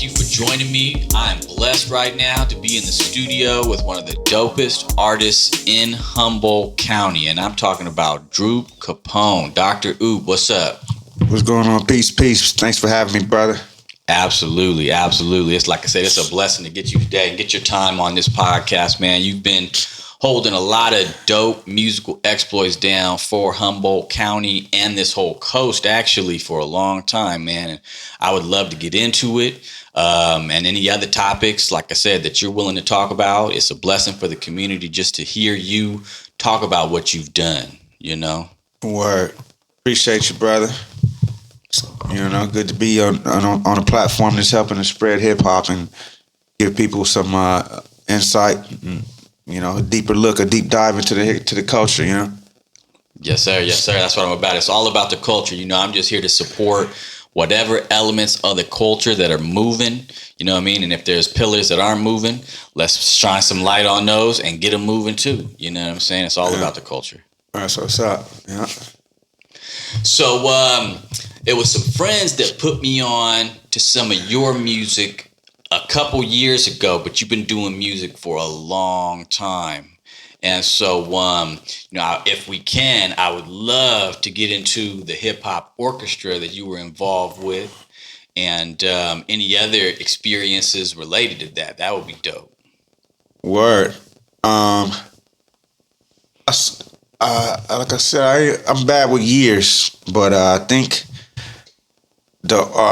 thank you for joining me. I'm blessed right now to be in the studio with one of the dopest artists in Humboldt County, and I'm talking about Droop Capone. Dr. Oop, what's up? What's going on? Peace. Thanks for having me, brother. Absolutely. It's like I said, it's a blessing to get you today and get your time on this podcast, man. You've been holding a lot of dope musical exploits down for Humboldt County and this whole coast, actually, for a long time, man. And I would love to get into it. And any other topics, like I said, that you're willing to talk about. It's a blessing for the community just to hear you talk about what you've done, you know? Word. Appreciate you, brother. You know, good to be on a platform that's helping to spread hip hop and give people some insight, and, you know, a deeper look, a deep dive into the culture. You know. Yes, sir. That's what I'm about. It's all about the culture. You know, I'm just here to support whatever elements of the culture that are moving. You know what I mean? And if there's pillars that aren't moving, let's shine some light on those and get them moving too. You know what I'm saying? It's all about the culture. That's what's up. Yeah. So, it was some friends that put me on to some of your music a couple years ago, but you've been doing music for a long time. And so, you know, if we can, I would love to get into the hip hop orchestra that you were involved with and any other experiences related to that. That would be dope. Word. Like I said, I'm bad with years, but I think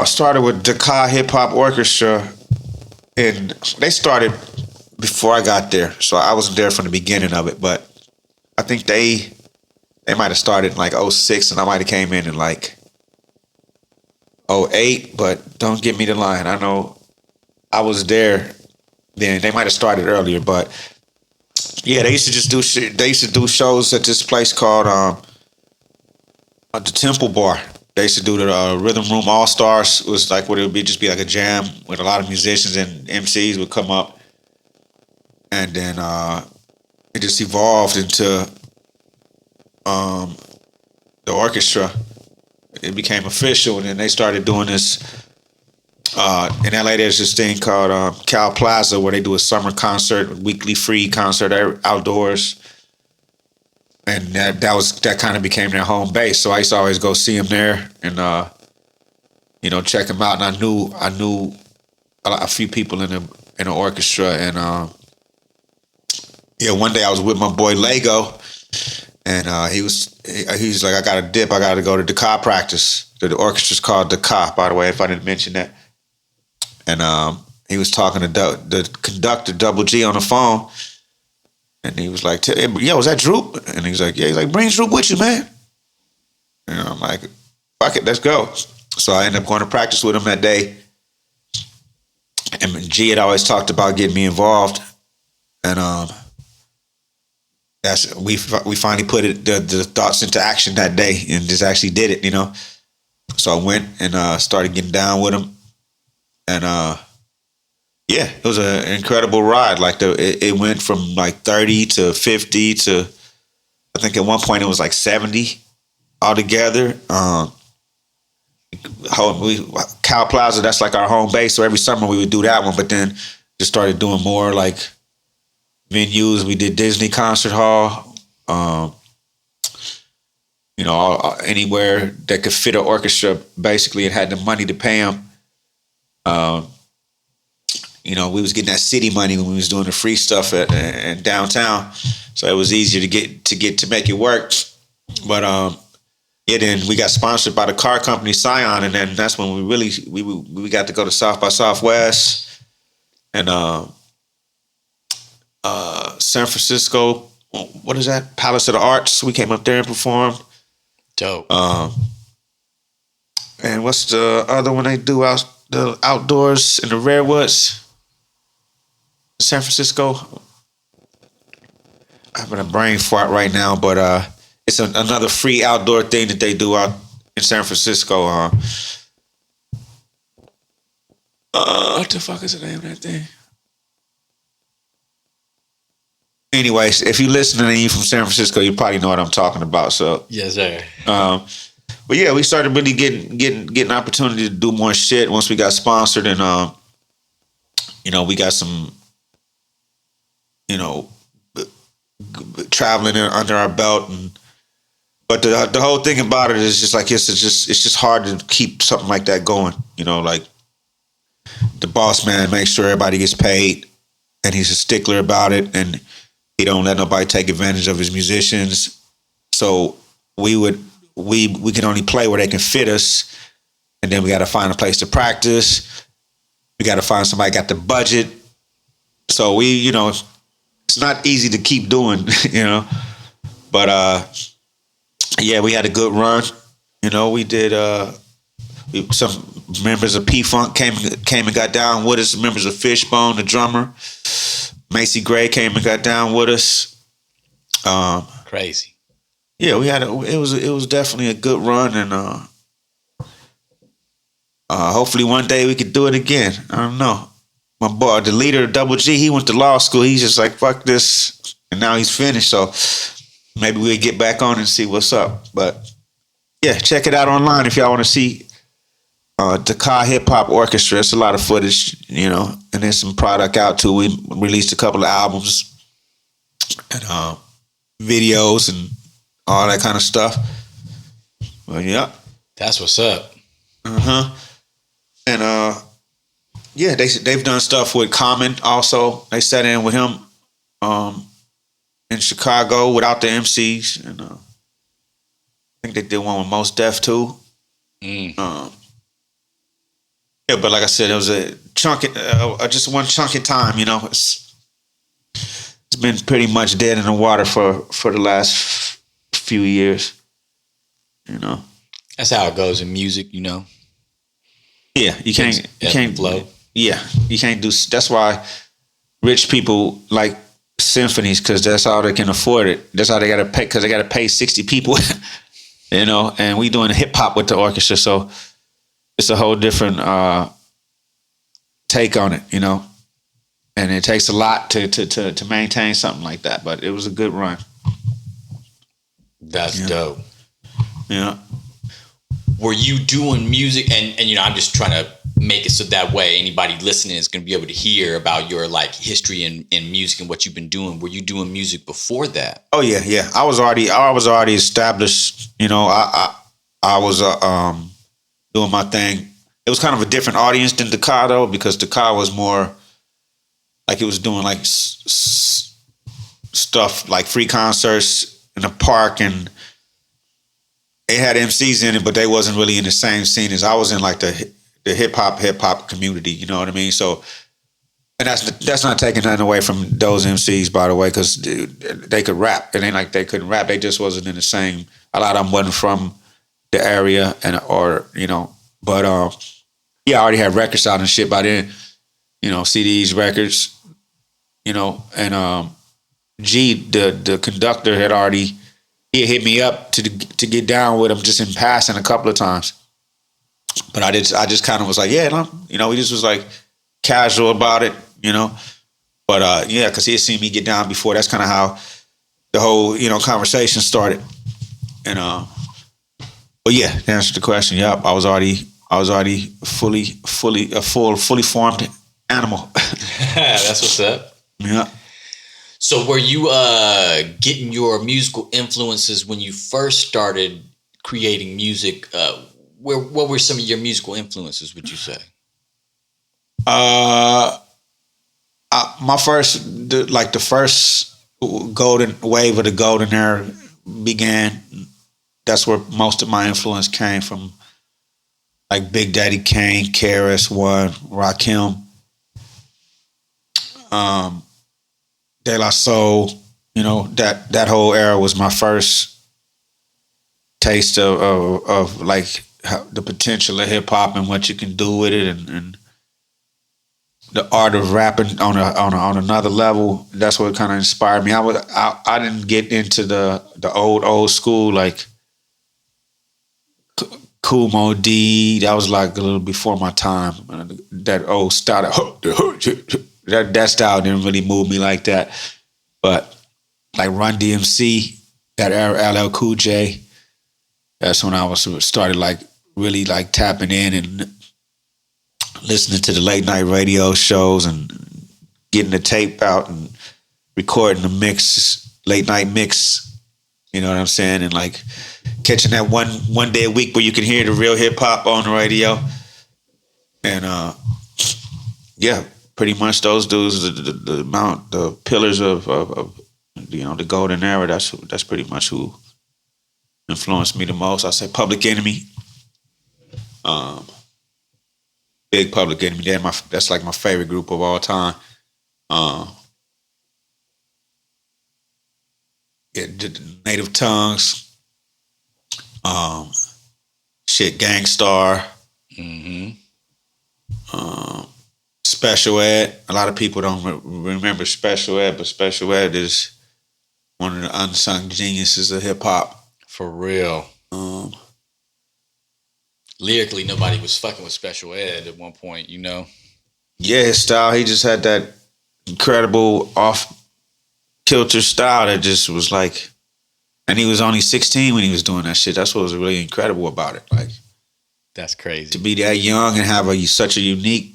started with the Hip Hop Orchestra, and they started before I got there, so I wasn't there from the beginning of it. But I think they might have started in like 06, and I might have came in like 08. But don't give me the line. I know I was there then. They might have started earlier, but yeah, they used to just do shit. They used to do shows at this place called the Temple Bar. They used to do the Rhythm Room All Stars. It was like what it would be, just be like a jam with a lot of musicians and MCs would come up, and then it just evolved into the orchestra. It became official, and then they started doing this. In LA, there's this thing called Cal Plaza where they do a summer concert, weekly free concert outdoors. And that kind of became their home base. So I used to always go see them there and you know, check them out. And I knew a few people in the orchestra. And yeah, one day I was with my boy Lego, and he was like, I got to dip. I got to go to Dakar practice. The orchestra's called Dakar, by the way, if I didn't mention that. And he was talking to the conductor, Double G, on the phone. And he was like, yo, was that Droop? And he was like, yeah. He's like, bring Droop with you, man. And I'm like, fuck it, let's go. So I ended up going to practice with him that day. And G had always talked about getting me involved. And we finally put the thoughts into action that day and just actually did it, you know. So I went and started getting down with him. And yeah, it was an incredible ride. Like it went from like 30 to 50 to, I think at one point it was like 70 altogether. Cal Plaza, that's like our home base. So every summer we would do that one, but then just started doing more like venues. We did Disney Concert Hall, you know, anywhere that could fit an orchestra. Basically, it had the money to pay them. You know, we was getting that city money when we was doing the free stuff at downtown, so it was easier to make it work. But yeah, then we got sponsored by the car company Scion, and then that's when we got to go to South by Southwest and San Francisco. What is that? Palace of the Arts. We came up there and performed. Dope. And what's the other one they do out the outdoors in the Redwoods? San Francisco. I'm having a brain fart right now, but it's another free outdoor thing that they do out in San Francisco. What the fuck is the name of that thing? Anyways, if you're listening and you're from San Francisco, you probably know what I'm talking about. So yes, sir. But yeah, we started really getting opportunity to do more shit once we got sponsored, and we got some, traveling under our belt, but the whole thing about it is just like it's just hard to keep something like that going. Like the boss man makes sure everybody gets paid, and he's a stickler about it, and he don't let nobody take advantage of his musicians. So we can only play where they can fit us, and then we got to find a place to practice. We got to find somebody got the budget. So it's not easy to keep doing, But yeah, we had a good run. We did. Some members of P-Funk came and got down with us. Members of Fishbone, the drummer, Macy Gray came and got down with us. Crazy. Yeah, we had it was definitely a good run, and hopefully one day we could do it again. I don't know. My boy, the leader of Double G, he went to law school. He's just like, fuck this, and now he's finished. So maybe we'll get back on and see what's up. But yeah, check it out online if y'all want to see the Ka Hip Hop Orchestra. It's a lot of footage, and there's some product out too. We released a couple of albums and videos and all that kind of stuff. Well, yeah, that's what's up. And yeah, they've done stuff with Common also. They sat in with him in Chicago without the MCs, and I think they did one with Mos Def too. Yeah, but like I said, it was a chunk, just one chunk of time. It's been pretty much dead in the water for the last few years. That's how it goes in music. Yeah, you can't flow. Yeah, you can't do. That's why rich people like symphonies, because that's all they can afford it. That's how they got to pay, because they got to pay 60 people. And we doing hip hop with the orchestra, so it's a whole different take on it, and it takes a lot to maintain something like that. But it was a good run. That's dope. Yeah. Were you doing music, and I'm just trying to make it so that way anybody listening is going to be able to hear about your like history in music and what you've been doing. Were you doing music before that? Oh yeah. I was already established. I was doing my thing. It was kind of a different audience than Ka though, because Ka was more like it was doing like stuff like free concerts in the park, and it had MCs in it, but they wasn't really in the same scene as I was in, like the hip hop community. You know what I mean? So, and that's not taking nothing away from those MCs, by the way, because they could rap. It ain't like they couldn't rap. They just wasn't in the same. A lot of them wasn't from the area, but yeah, I already had records out and shit by then. CDs, records. And G, the conductor, he hit me up to get down with him just in passing a couple of times. But I just kind of was like, yeah, we just was like casual about it, But yeah, because he had seen me get down before. That's kind of how the whole conversation started. And but yeah, to answer the question, yep, I was already fully formed animal. That's what's up. Yeah. So were you getting your musical influences when you first started creating music? What were some of your musical influences, would you say? My first, the first golden wave of the golden era began. That's where most of my influence came from, like Big Daddy Kane, KRS-One, Rakim, De La Soul. That whole era was my first taste of like the potential of hip hop and what you can do with it, and the art of rapping on another level. That's what kind of inspired me. I didn't get into the old school like Kool Moe Dee. That was like a little before my time. That old style, that style didn't really move me like that. But like Run DMC, that era, LL Cool J. That's when I started like really like tapping in, and listening to the late night radio shows and getting the tape out and recording the mix, late night mix. You know what I'm saying? And like catching that one day a week where you can hear the real hip hop on the radio. And yeah, pretty much those dudes, the pillars of the golden era. That's pretty much who influenced me the most. I say Public Enemy, big Public Enemy. That's like my favorite group of all time. Native Tongues, Gangstar, Special Ed. A lot of people don't remember Special Ed, but Special Ed is one of the unsung geniuses of hip hop. For real. Lyrically, nobody was fucking with Special Ed at one point, you know? Yeah, his style, he just had that incredible off-kilter style that just was like, and he was only 16 when he was doing that shit. That's what was really incredible about it. Like, that's crazy. To be that young and have such a unique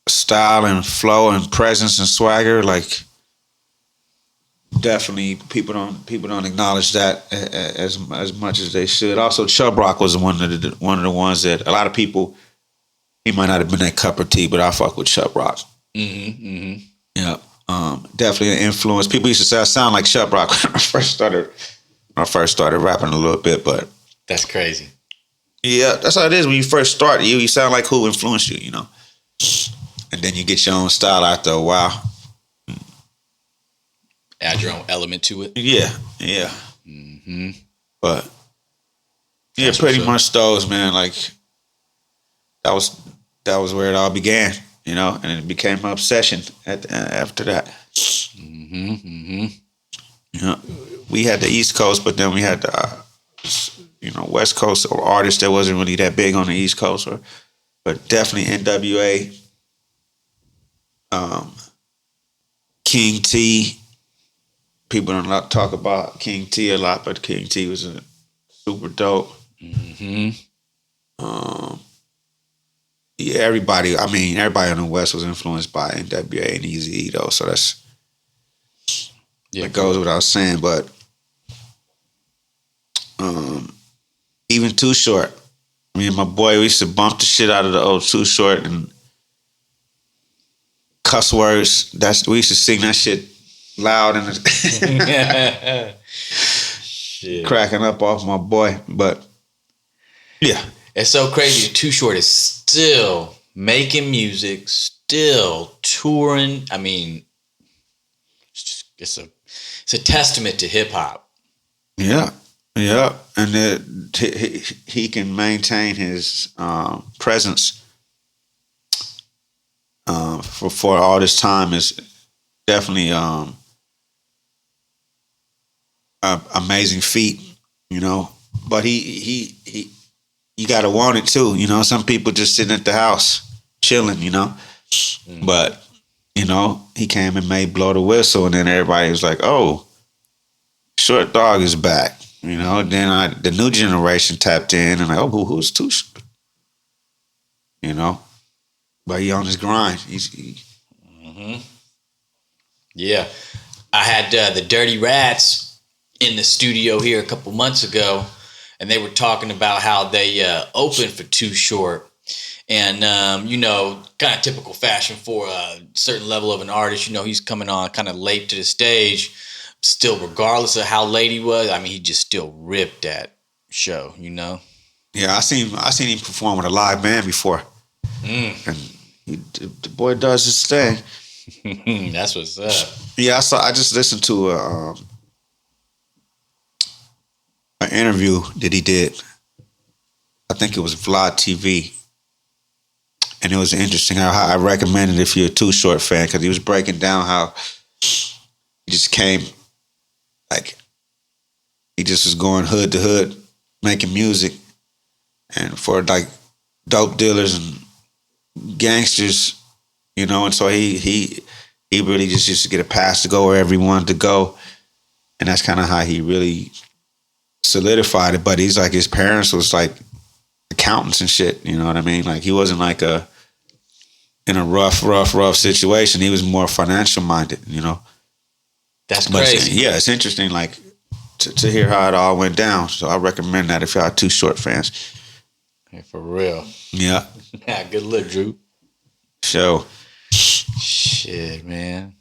style and flow and presence and swagger, like, definitely people don't acknowledge that as much as they should. Also, Chubb Rock was one of the ones that a lot of people, he might not have been that cup of tea, but I fuck with Chubb Rock. Yeah, definitely an influence. People used to say I sound like Chubb Rock when I first started rapping a little bit, but that's crazy. Yeah, that's how it is when you first start. You sound like who influenced you, you know, and then you get your own style after a while. Add your own element to it. Yeah. But yeah, that's pretty much those, man. Like that was where it all began, you know, and it became an obsession after that. You know, we had the East Coast, but then we had the West Coast artists that wasn't really that big on the East Coast, but definitely NWA, King T. People don't talk about King T a lot, but King T was a super dope. Yeah, everybody on the West was influenced by NWA and Eazy-E though, so that goes without saying. But even Too Short, me and my boy, we used to bump the shit out of the old Too Short and cuss words. We used to sing that shit loud and cracking up off my boy. But yeah, it's so crazy. Too Short is still making music, still touring. I mean, it's a testament to hip hop. Yeah, and he can maintain his presence for all this time is definitely amazing feat, you know. But he you gotta want it too, you know. Some people just sitting at the house chilling, you know. But you know, he came and made Blow the Whistle, and then everybody was like, "Oh, Short Dog is back," you know. Then the new generation tapped in and like, "Oh, who's Too Short?" You know. But he on his grind. Yeah, I had the Dirty Rats in the studio here a couple months ago, and they were talking about how they opened for Too Short, and you know, kind of typical fashion for a certain level of an artist. You know, he's coming on kind of late to the stage, still, regardless of how late he was. I mean, he just still ripped that show. You know. Yeah, I seen him perform with a live band before, and the boy does his thing. That's what's up. Yeah, I just listened to an interview that he did. I think it was Vlad TV, and it was interesting how I recommend it if you're a Too Short fan, because he was breaking down how he just came, like he just was going hood to hood making music, and for like dope dealers and gangsters, you know, and so he really just used to get a pass to go wherever he wanted to go, and that's kind of how he really solidified it. But he's like, his parents was like accountants and shit, you know what I mean? Like he wasn't like a in a rough situation. He was more financial minded, you know. That's But crazy. yeah, it's interesting, like to hear how it all went down. So I recommend that if y'all Too Short fans. Hey, for real. Yeah, Yeah, good look, Drew. so Shit, man.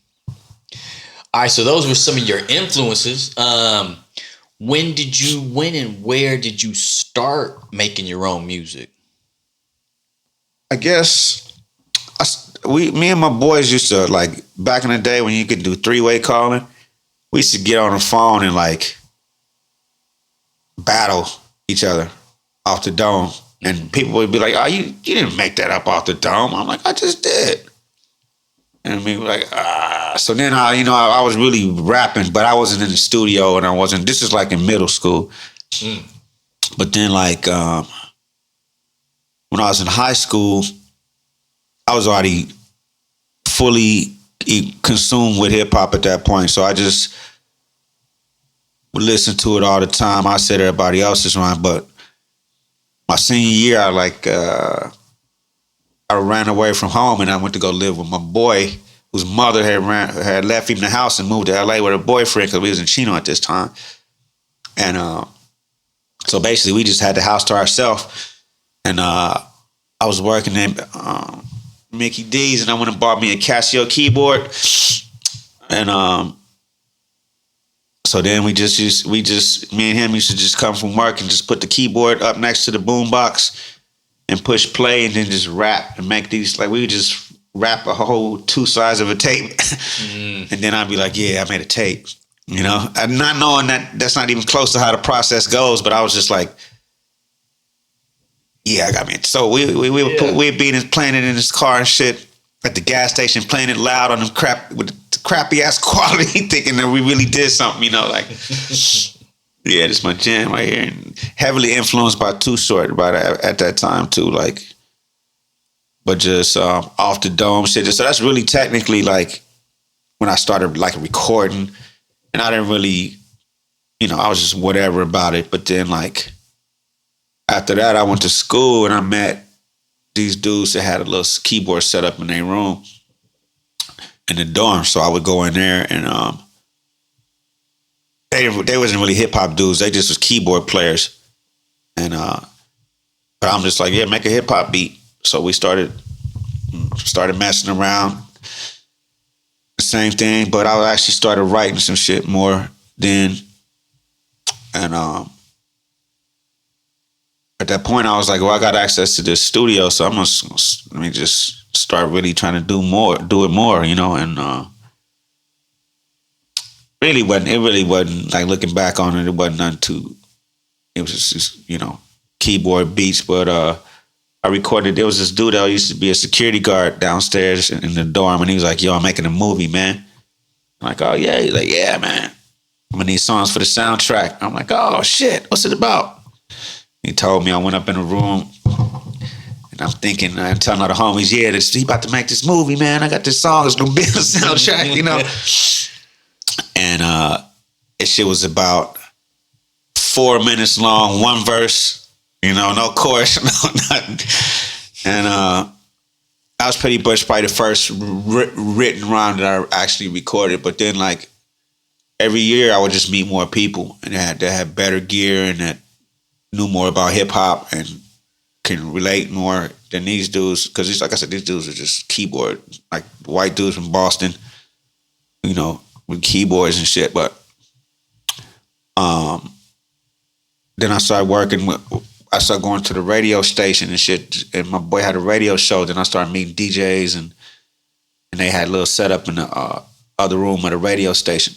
All right, so those were some of your influences. When and where did you start making your own music? I guess me and my boys used to, like, back in the day when you could do 3-way calling, we used to get on the phone and like battle each other off the dome. And people would be like, "Oh, you didn't make that up off the dome." I'm like, "I just did." And I mean, like, so then I was really rapping, but I wasn't in the studio, and I wasn't. This is like in middle school. But then, like, when I was in high school, I was already fully consumed with hip hop at that point. So I just would listen to it all the time. I said everybody else is wrong, but my senior year, I ran away from home and I went to go live with my boy, whose mother had left him the house and moved to LA with her boyfriend because we was in Chino at this time. And so basically we just had the house to ourselves. And I was working in Mickey D's, and I went and bought me a Casio keyboard. And so then me and him used to just come from work and just put the keyboard up next to the boombox and push play and then just rap and make these, like, we would just rap a whole 2 sides of a tape. And then I'd be like, yeah, I made a tape, you know? And not knowing that that's not even close to how the process goes, but I was just like, yeah, I got me. So we'd be playing it in his car and shit at the gas station, playing it loud on them crappy ass quality, thinking that we really did something, you know, like, yeah, this is my jam right here. And heavily influenced by Too Short at that time too, like, but just off the dome shit. So that's really technically like when I started like recording, and I didn't really, you know, I was just whatever about it. But then like after that, I went to school and I met these dudes that had a little keyboard set up in their room in the dorm. So I would go in there and they wasn't really hip hop dudes. They just was keyboard players. And but I'm just like, yeah, make a hip hop beat. So we started messing around. The same thing, but I actually started writing some shit more then. And at that point, I was like, well, I got access to this studio, so let me just start really trying to do it more, you know. And it really wasn't like, looking back on it, it wasn't nothing too. It was just, you know, keyboard beats. But I recorded. There was this dude that used to be a security guard downstairs in the dorm, and he was like, "Yo, I'm making a movie, man." I'm like, "Oh yeah." He's like, "Yeah, man. I'm gonna need songs for the soundtrack." I'm like, "Oh shit, what's it about?" He told me. I went up in the room, and I'm thinking, I'm telling all the homies, "Yeah, he about to make this movie, man. I got this song. It's gonna be on the soundtrack, you know." And this shit was about 4 minutes long, one verse, you know, no chorus, no nothing. And I was pretty much probably the first written rhyme that I actually recorded. But then, like, every year I would just meet more people and that had better gear and that knew more about hip hop and can relate more than these dudes. Because, like I said, these dudes are just keyboard, like white dudes from Boston, you know, with keyboards and shit. But then I started going to the radio station and shit. And my boy had a radio show. Then I started meeting DJs and they had a little setup in the other room at a radio station.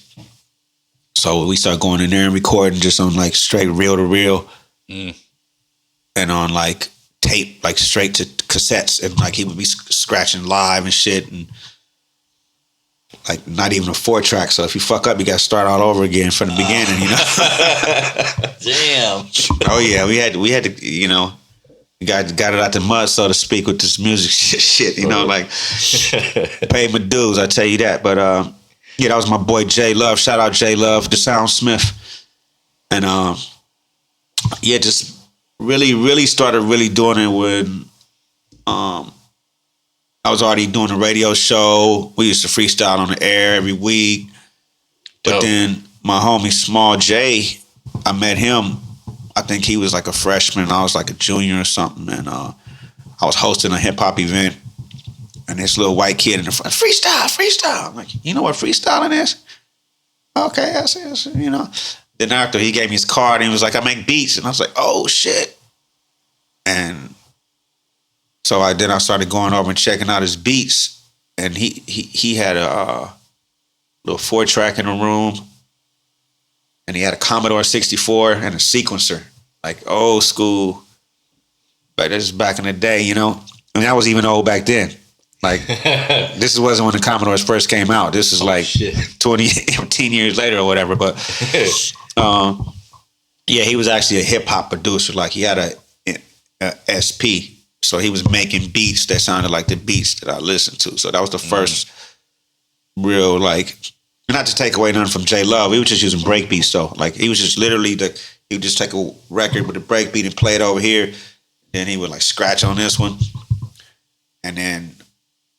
So we started going in there and recording just on like straight reel to reel. And on like tape, like straight to cassettes. And like he would be scratching live and shit. And like not even a 4-track. So if you fuck up, you got to start all over again from the beginning, you know? Damn. Oh yeah, we had to, you know, got it out the mud, so to speak, with this music shit, you know, like paid my dues, I tell you that. But yeah, that was my boy J Love. Shout out J Love, the Soundsmith. And yeah, just really started really doing it when I was already doing a radio show. We used to freestyle on the air every week. But then my homie Small J, I met him. I think he was like a freshman and I was like a junior or something. And I was hosting a hip hop event. And this little white kid in the front, freestyle. I'm like, you know what freestyling is? Okay, I said, you know. Then after he gave me his card and he was like, I make beats. And I was like, oh shit. And so I started going over and checking out his beats. And he had a little 4-track in the room. And he had a Commodore 64 and a sequencer. Like old school. But this is back in the day, you know. I mean, I was even old back then. Like, this wasn't when the Commodores first came out. This is 10 years later or whatever. But, yeah, he was actually a hip-hop producer. Like, he had a SP. So he was making beats that sounded like the beats that I listened to. So that was the first real, like, not to take away nothing from J Love. He was just using break beats, though. Like, he was just literally, he would just take a record with a break beat and play it over here. Then he would, like, scratch on this one. And then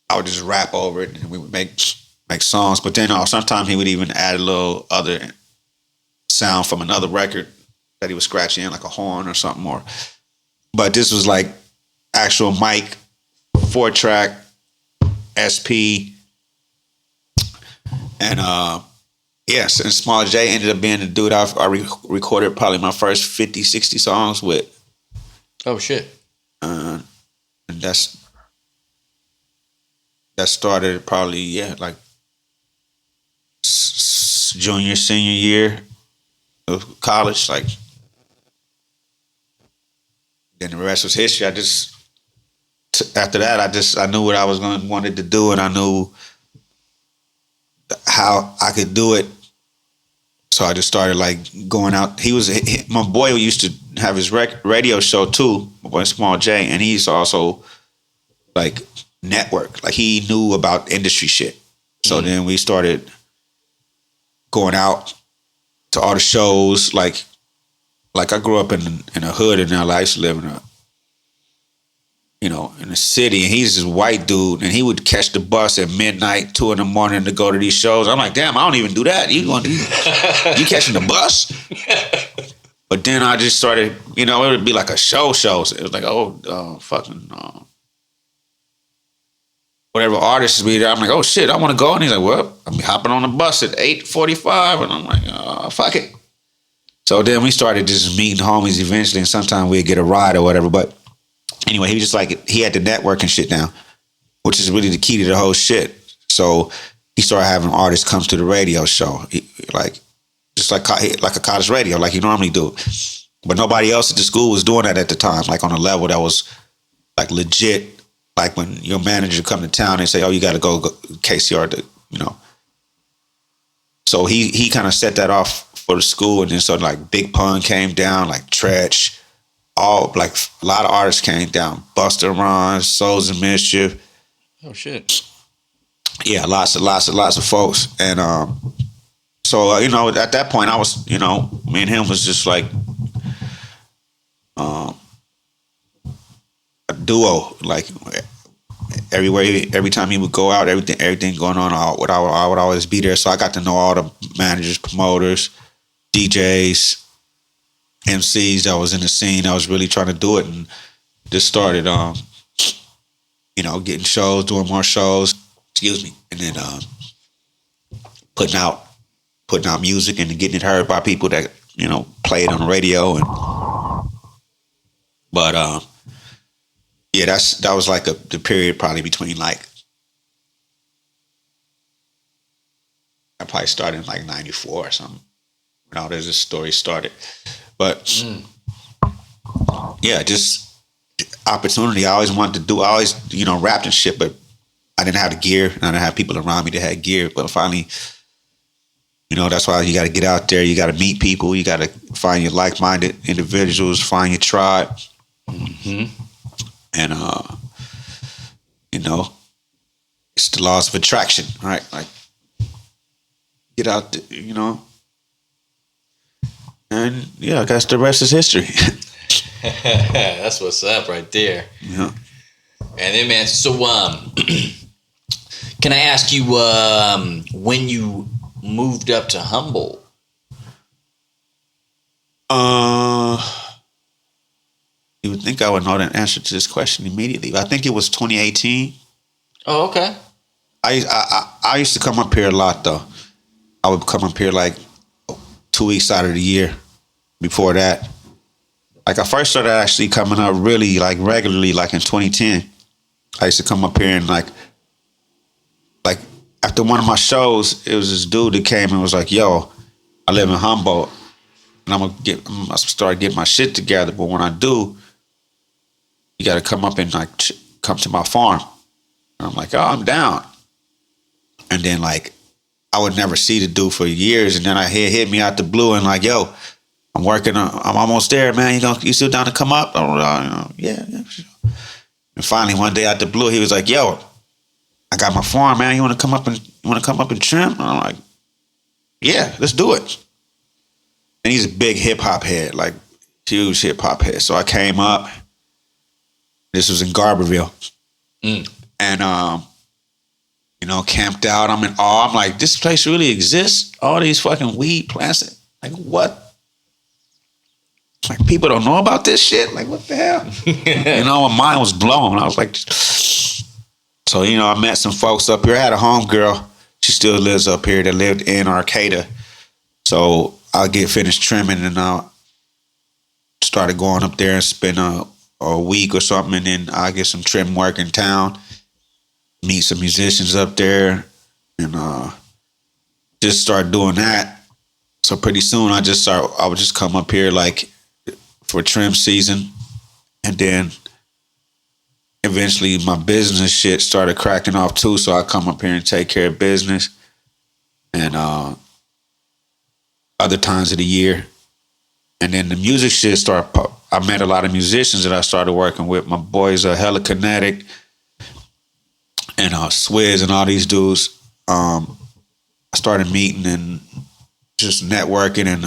I would just rap over it and we would make songs. But then sometimes he would even add a little other sound from another record that he was scratching in, like a horn or something more. But this was like actual mic, 4-track, SP. And yes, and Small J ended up being the dude I recorded probably my first 50, 60 songs with. Oh shit. And that started probably, like junior, senior year of college. Like, then the rest was history. After that, I knew what I was wanted to do, and I knew how I could do it. So I just started like going out. My boy who used to have his radio show too, my boy Small J, and he's also like network. Like he knew about industry shit. So then we started going out to all the shows. Like I grew up in a hood in LA. I used to live in a city, and he's this white dude, and he would catch the bus at midnight, 2 a.m. to go to these shows. I'm like, damn, I don't even do that. You catching the bus? But then I just started, it would be like a show. So it was like, whatever artists be there. I'm like, oh shit, I want to go. And he's like, well, I'm hopping on the bus at 8:45, and I'm like, oh, fuck it. So then we started just meeting homies eventually, and sometimes we'd get a ride or whatever. But anyway, he was just like, he had the network and shit down, which is really the key to the whole shit. So he started having artists come to the radio show, just like a college radio, like you normally do. But nobody else at the school was doing that at the time, like on a level that was like legit. Like when your manager come to town and say, oh, you got to go KCR So he kind of set that off for the school, and then so like Big Pun came down, like Tretch, all like a lot of artists came down, Busta Rhymes, Souls of Mischief. Oh shit. Yeah, lots of folks. And so at that point I was, me and him was just like a duo. Like every time he would go out, everything going on, I would always be there. So I got to know all the managers, promoters, DJs, MCs that was in the scene. I was really trying to do it, and just started, getting shows, doing more shows. Excuse me, and then putting out music and getting it heard by people that play it on the radio. But yeah, that was like the period probably between like, I probably started in like 94 or something. When all this story started. But yeah, just opportunity. I always wanted to do, I always, rapped and shit, but I didn't have the gear. I didn't have people around me that had gear. But finally, that's why you got to get out there. You got to meet people. You got to find your like-minded individuals, find your tribe. Mm-hmm. And, it's the laws of attraction, right? Like, get out there, And yeah, I guess the rest is history. That's what's up right there. Yeah. And then, man, so can I ask you when you moved up to Humboldt? You would think I would know the answer to this question immediately. I think it was 2018. Oh, okay. I used to come up here a lot though. I would come up here like 2 weeks out of the year. Before that, like I first started actually coming up really like regularly like in 2010. I used to come up here and like after one of my shows, it was this dude that came and was like, "Yo, I live in Humboldt, and I'm gonna start getting my shit together. But when I do, you got to come up and like come to my farm." And I'm like, "Oh, I'm down." And then like I would never see the dude for years, and then I hit me out the blue and like, "Yo, I'm almost there, man. You still down to come up?" Yeah, sure. And finally one day out the blue, he was like, "Yo, I got my farm, man. You want to come up and trim?" And I'm like, "Yeah, let's do it." And he's a big hip hop head, like huge hip hop head. So I came up. This was in Garberville, and camped out. I'm in awe. I'm like, this place really exists. All these fucking weed plants. Like what? Like people don't know about this shit. Like what the hell? My mind was blown. I was like, so I met some folks up here. I had a homegirl. She still lives up here. That lived in Arcata. So I'll get finished trimming and I started going up there and spend a week or something, and then I'll get some trim work in town. Meet some musicians up there, and just start doing that. So pretty soon I would just come up here like for trim season, and then eventually my business shit started cracking off too. So I come up here and take care of business, and other times of the year, and then the music shit started. I met a lot of musicians that I started working with. My boys are Hella Kinetic and Swizz and all these dudes. I started meeting and just networking, and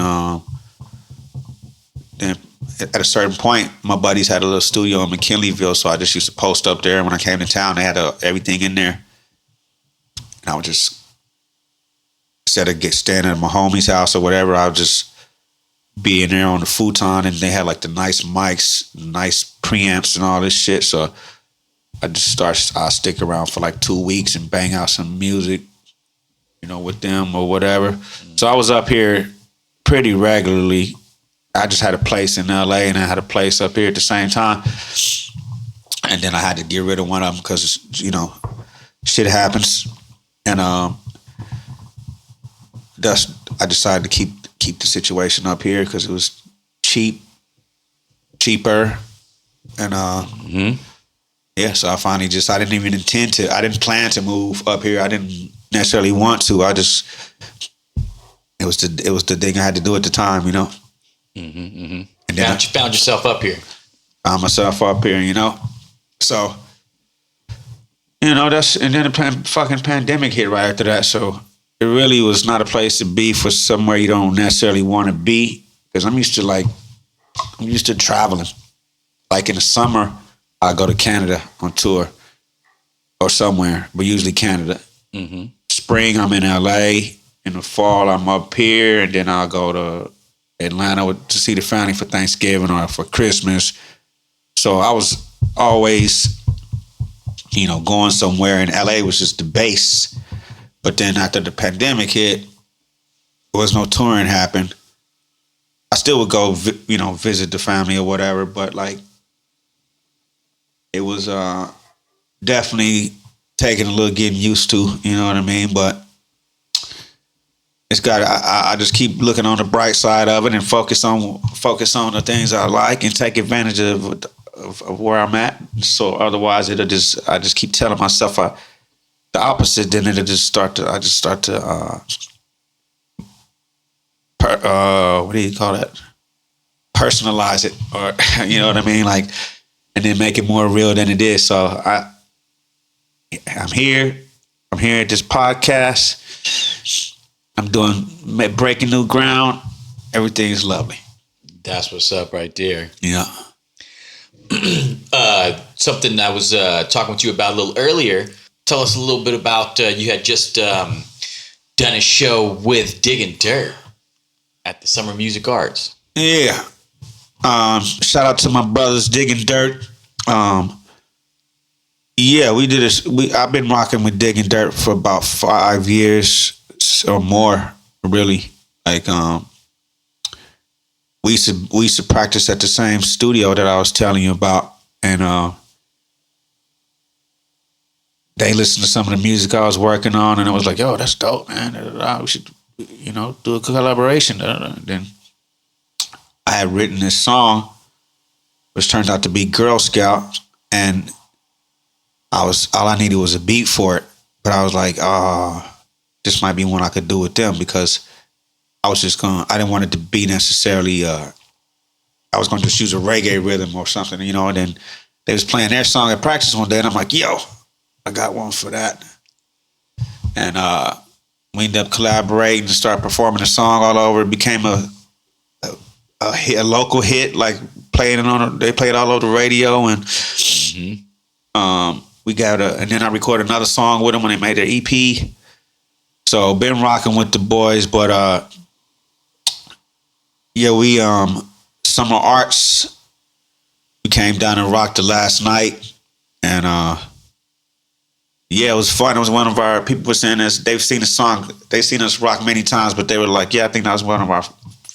at a certain point, my buddies had a little studio in McKinleyville, so I just used to post up there. When I came to town, they had everything in there, and I would just, instead of standing at my homie's house or whatever, I would just be in there on the futon, and they had like the nice mics, nice preamps and all this shit. So I'll stick around for like 2 weeks and bang out some music, with them or whatever. So I was up here pretty regularly. I just had a place in LA and I had a place up here at the same time. And then I had to get rid of one of them because, shit happens. And I decided to keep the situation up here because it was cheaper. And yeah, so I finally I didn't plan to move up here. I didn't necessarily want to. It was the thing I had to do at the time, And then you found yourself up here. Found myself up here, So, and then the fucking pandemic hit right after that. So it really was not a place to be for somewhere you don't necessarily want to be. Because I'm used to traveling. Like in the summer, I go to Canada on tour or somewhere, but usually Canada. Spring, I'm in LA. In the fall, I'm up here, and then I'll go to Atlanta to see the family for Thanksgiving or for Christmas. So I was always, going somewhere, and LA was just the base. But then after the pandemic hit, there was no touring happened. I still would go, visit the family or whatever, but like, it was definitely taking a little getting used to, you know what I mean? But it's got. I just keep looking on the bright side of it and focus on the things I like and take advantage of where I'm at. So otherwise, I just keep telling myself the opposite. Then it'll just start to. I just start to. What do you call that? Personalize it, or you know what I mean, like, and then make it more real than it is. So I'm here at this podcast. I'm breaking new ground. Everything is lovely. That's what's up right there. Yeah. So something I was talking with you about a little earlier. Tell us a little bit about you had just done a show with Diggin' Dirt at the Summer Music Arts. Yeah. Shout out to my brothers Diggin' Dirt. Yeah, we did this. I've been rocking with Diggin' Dirt for about 5 years or more, really. Like, we used to practice at the same studio that I was telling you about, and they listened to some of the music I was working on, and it was like, yo, that's dope, man. We should, do a collaboration. Then I had written this song, which turned out to be Girl Scout, and all I needed was a beat for it. But I was like, this might be one I could do with them, because I didn't want it to be necessarily, I was going to just use a reggae rhythm or something, and then they was playing their song at practice one day, and I'm like, yo, I got one for that. And we ended up collaborating and started performing the song all over. It became a local hit, like they played it all over the radio, and and then I recorded another song with them when they made their EP. So been rocking with the boys, but we Summer Arts, we came down and rocked the last night, and it was fun. It was one of our people were saying this. They've seen the song, they've seen us rock many times, but they were like, yeah, I think that was one of our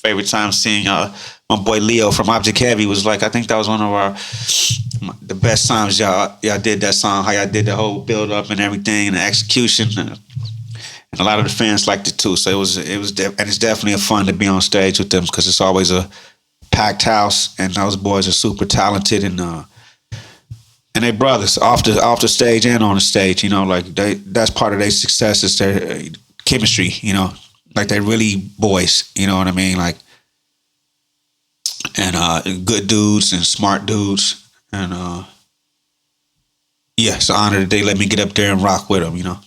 favorite times seeing my boy Leo from Object Heavy was like, I think that was one of the best times y'all did that song, how y'all did the whole build up and everything and the execution, and a lot of the fans liked it too. So and it's definitely a fun to be on stage with them, because it's always a packed house, and those boys are super talented, and they brothers off the stage and on the stage. That's part of their success is their chemistry. Like they're really boys. You know what I mean? Like, and good dudes and smart dudes, and it's an honor that they let me get up there and rock with them.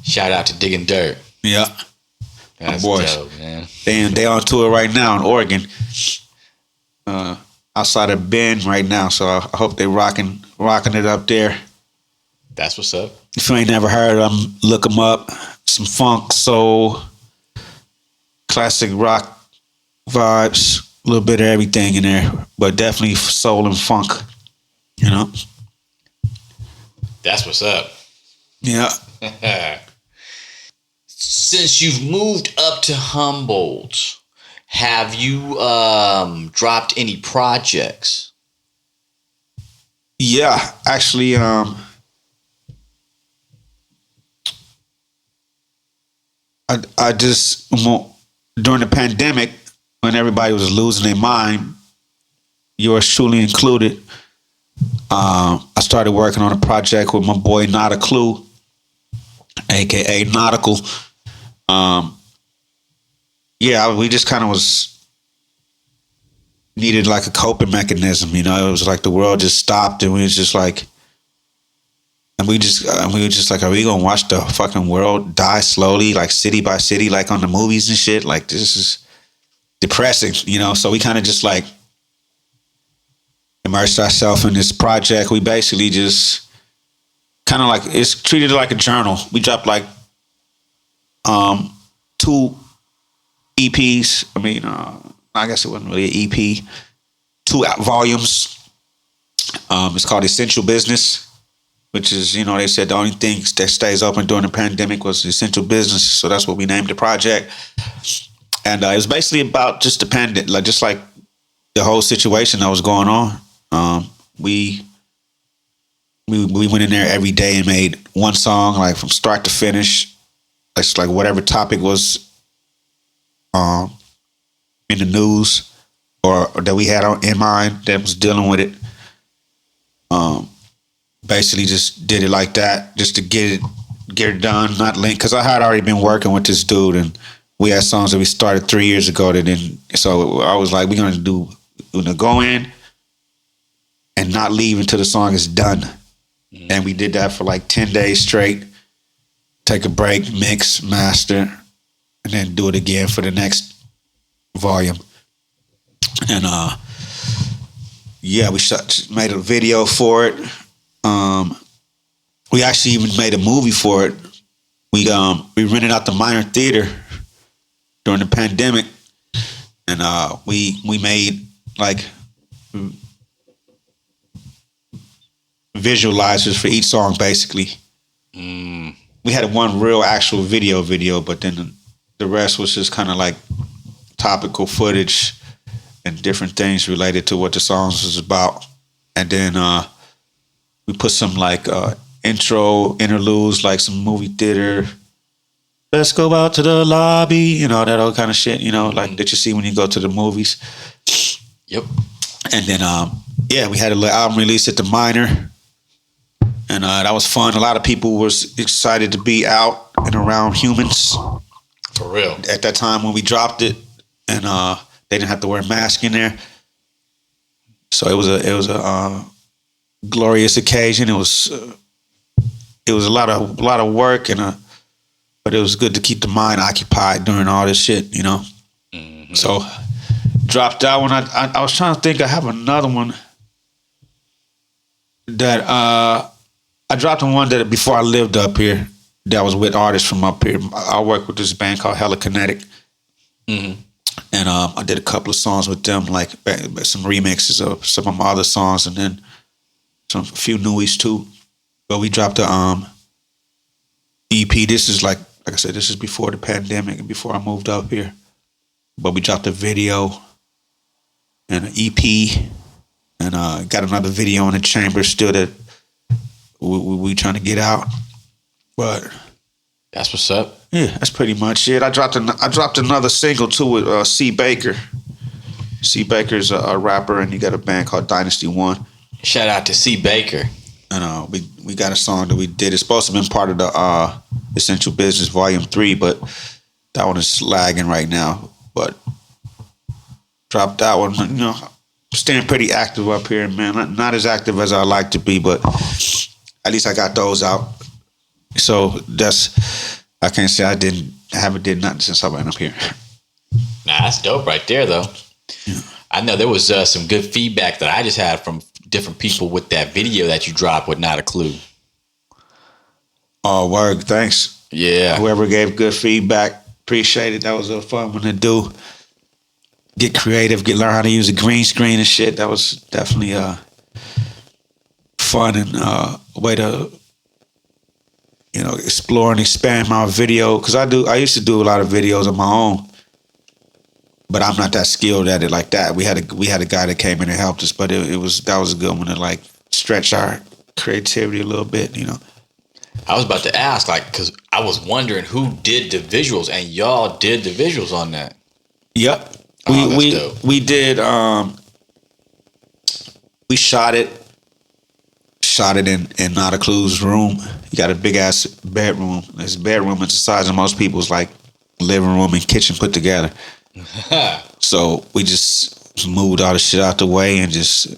Shout out to Diggin' Dirt. Yeah. That's my boys. Dope, man. They on tour right now in Oregon. Outside of Bend right now. So I hope they rocking it up there. That's what's up. If you ain't never heard of them, look them up. Some funk, soul, classic rock vibes, a little bit of everything in there, but definitely soul and funk, That's what's up. Yeah. Since you've moved up to Humboldt, have you dropped any projects? Yeah, actually, I just, during the pandemic, when everybody was losing their mind, yours truly included, I started working on a project with my boy Not a Clue, aka Nautical. We just kind of needed like a coping mechanism, It was like the world just stopped, and we was just like, we were just like, are we gonna watch the fucking world die slowly, like city by city, like on the movies and shit? Like, this is depressing, So we kind of just like immersed ourselves in this project. We basically just kind of like, it's treated like a journal. We dropped like 2 EPs. I mean, I guess it wasn't really an EP. 2 volumes. It's called Essential Business, which is, they said the only thing that stays open during the pandemic was essential business. So that's what we named the project. And it was basically about just just like the whole situation that was going on. We went in there every day and made one song, like from start to finish. It's like whatever topic was in the news or that we had in mind that was dealing with it. Basically just did it like that, just to get it done, not link. Because I had already been working with this dude, and we had songs that we started 3 years ago that didn't. So I was like, we're gonna go in and not leave until the song is done. Mm-hmm. And we did that for like 10 days straight. Take a break, mix, master, and then do it again for the next volume. And yeah, we made a video for it. We actually even made a movie for it. We rented out the Minor Theater during the pandemic, and we made like visualizers for each song, basically. We had one real actual video, but then the rest was just kind of like topical footage and different things related to what the songs was about. And then we put some like interludes, like some movie theater. Let's go out to the lobby, that all kind of shit, like that you see when you go to the movies. Yep. And then, we had an album release at the Minor. And that was fun. A lot of people was excited to be out and around humans. For real. At that time when we dropped it, and they didn't have to wear a mask in there. So it was a glorious occasion. It was a lot of work, but it was good to keep the mind occupied during all this shit, Mm-hmm. So dropped that one. I was trying to think. I have another one that I dropped one that before I lived up here. That was with artists from up here. I worked with this band called Hella Kinetic. Mm-hmm. And I did a couple of songs with them, like some remixes of some of my other songs, and then a few newies too. But we dropped a EP. This is like I said, this is before the pandemic and before I moved up here. But we dropped a video and an EP, and got another video in the chamber still that we trying to get out. But that's what's up. Yeah, that's pretty much it. I dropped another single too with C. Baker. C. Baker's a rapper, and he got a band called Dynasty One. Shout out to C. Baker. And we got a song that we did. It's supposed to have been part of the Essential Business Volume 3, but that one is lagging right now. But dropped that one. Staying pretty active up here, man. Not as active as I like to be, but at least I got those out. So I can't say I haven't did nothing since I've been up here. Nah, that's dope right there, though. Yeah. I know there was some good feedback that I just had from different people with that video that you dropped with Not a Clue. Oh, word. Thanks. Yeah. Whoever gave good feedback, appreciate it. That was a fun one to do. Get creative, learn how to use a green screen and shit. That was definitely fun and a way to explore and expand my video, because I used to do a lot of videos on my own, but I'm not that skilled at it like that. We had a guy that came in and helped us, but that was a good one to like stretch our creativity a little bit, I was about to ask, because I was wondering who did the visuals, and y'all did the visuals on that. Yep. Dope. We did. We shot it in Not a Clue's room. He got a big ass bedroom. His bedroom is the size of most people's like living room and kitchen put together. So we just moved all the shit out the way and just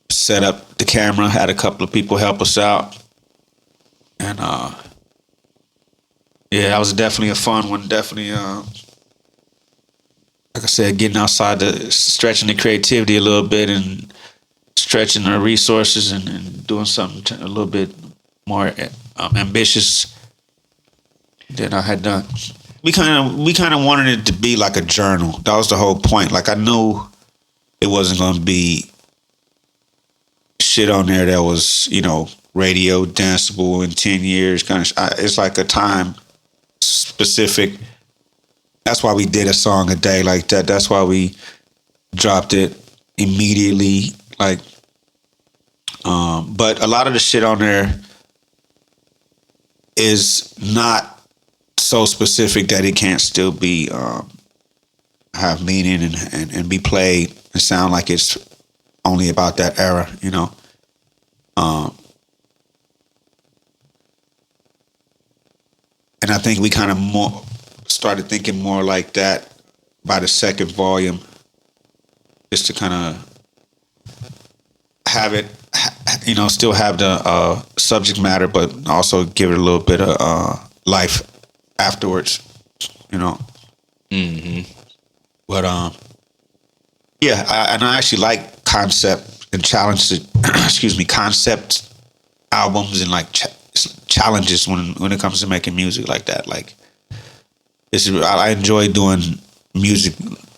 set up the camera. Had a couple of people help us out, and that was definitely a fun one. Definitely, like I said, getting outside, stretching the creativity a little bit and stretching our resources and doing something a little bit more ambitious than I had done. We kind of wanted it to be like a journal. That was the whole point. Like I knew it wasn't going to be shit on there that was, radio danceable in 10 years. It's like a time specific. That's why we did a song a day like that. That's why we dropped it immediately. But a lot of the shit on there is not so specific that it can't still be have meaning and be played and sound like it's only about that era, and I think we kind of more started thinking more like that by the second volume, just to kind of have it, still have the subject matter, but also give it a little bit of life afterwards, Mm-hmm. But Yeah, and I actually like concept and challenge. Excuse me, concept albums and like challenges when it comes to making music like that. Like, I enjoy doing music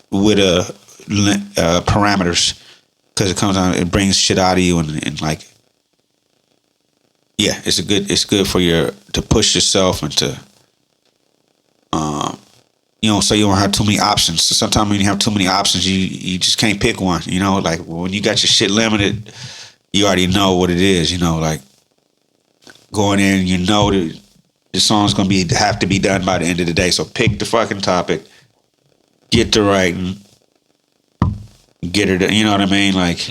with parameters because it comes out, it brings shit out of you and like, yeah, it's good for to push yourself and to so you don't have too many options. So sometimes when you have too many options, you just can't pick one. Like when you got your shit limited, you already know what it is. Like going in, the song's gonna have to be done by the end of the day. So pick the fucking topic, get to writing, get it. You know what I mean? Like,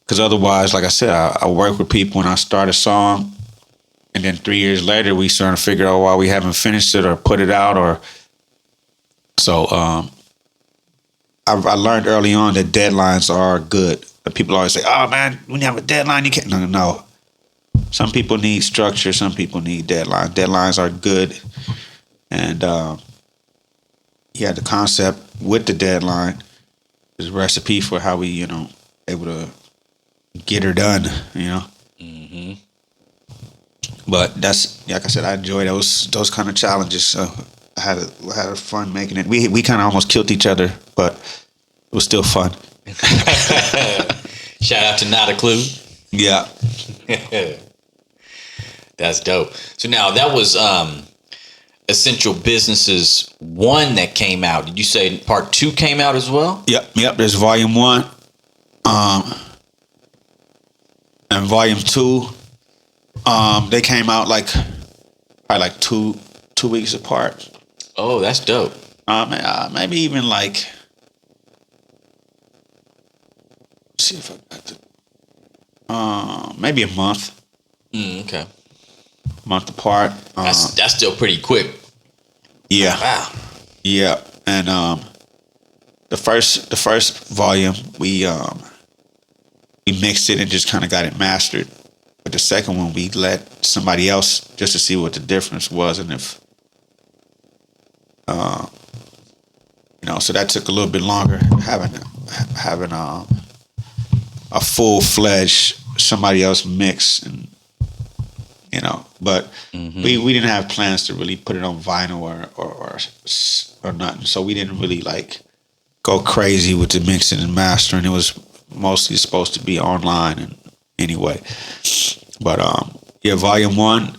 because otherwise, like I said, I work with people and I start a song, and then 3 years later we start to figure out why we haven't finished it or put it out or. So I learned early on that deadlines are good. People always say, "Oh man, when you have a deadline, you can't." No. Some people need structure. Some people need deadlines. Deadlines are good, and the concept with the deadline is a recipe for how we, able to get her done. But that's, like I said, I enjoy those kind of challenges. So I had fun making it. We kind of almost killed each other, but it was still fun. Shout out to Not a Clue. Yeah. That's dope. So now that was Essential Businesses 1 that came out. Did you say part 2 came out as well? Yep. There's volume 1, and volume 2. They came out probably like two weeks apart. Oh, that's dope. Maybe even like. Let's see if I got the. Maybe a month. Okay. Month apart. That's still pretty quick. Yeah. Wow. Yeah, and the first volume we mixed it and just kind of got it mastered. But the second one we let somebody else just to see what the difference was and if so that took a little bit longer having a full-fledged somebody else mix and. But we didn't have plans to really put it on vinyl or nothing. So we didn't really like go crazy with the mixing and mastering. It was mostly supposed to be online and anyway. But volume 1.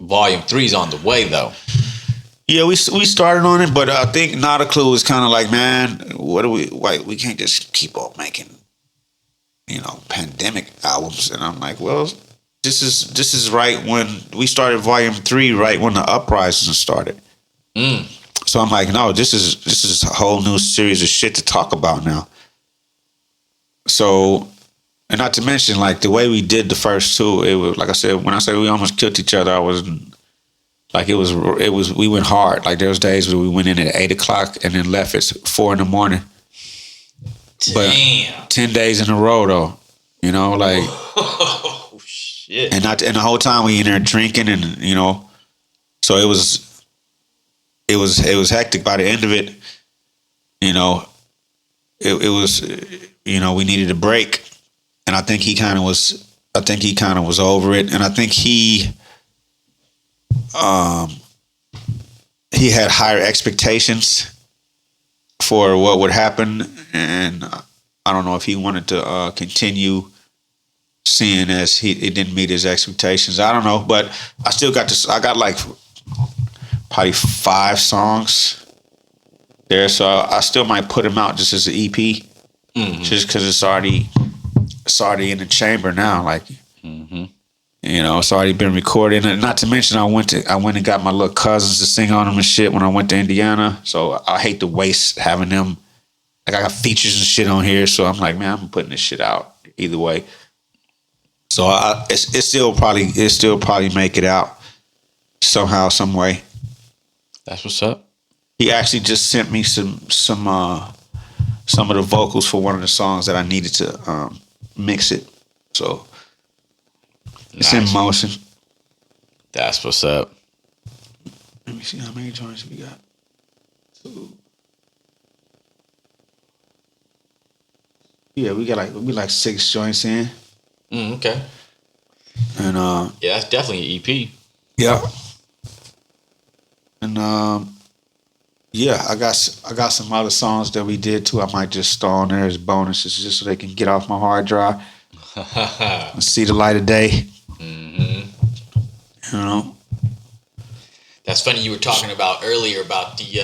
Volume 3's on the way though. Yeah, we started on it, but I think Not a Clue is kind of like, man, we can't just keep on making, pandemic albums. And I'm like, well, this is right when we started volume 3, right when the uprising started. So I'm like, no, this is a whole new series of shit to talk about now. So, and not to mention, like the way we did the first 2, it was like I said, when I say we almost killed each other, I wasn't like it was we went hard. Like there was days where we went in at 8:00 and then left at 4 a.m. Damn. But 10 days in a row though, like. Oh shit. And the whole time we in there drinking and so it was hectic. By the end of it, it was we needed a break, and I think he kind of was over it, and I think he had higher expectations for what would happen, and I don't know if he wanted to continue. Seeing as it didn't meet his expectations, I don't know, but I still got this. I got like probably 5 songs there, so I still might put them out just as an EP, just because it's already in the chamber now. Like, it's already been recorded, and not to mention I went and got my little cousins to sing on them and shit when I went to Indiana. So I hate to waste having them. Like I got features and shit on here, so I'm like, man, I'm putting this shit out either way. So it still probably make it out somehow, some way. That's what's up. He actually just sent me some of the vocals for one of the songs that I needed to mix it. So it's in motion. That's what's up. Let me see how many joints we got. 2. Yeah, we like 6 joints in. Okay. And yeah, that's definitely an EP. Yeah. And yeah, I got some other songs that we did too. I might just throw on there as bonuses just so they can get off my hard drive and see the light of day. Mm-hmm. You know. That's funny. You were talking about earlier about the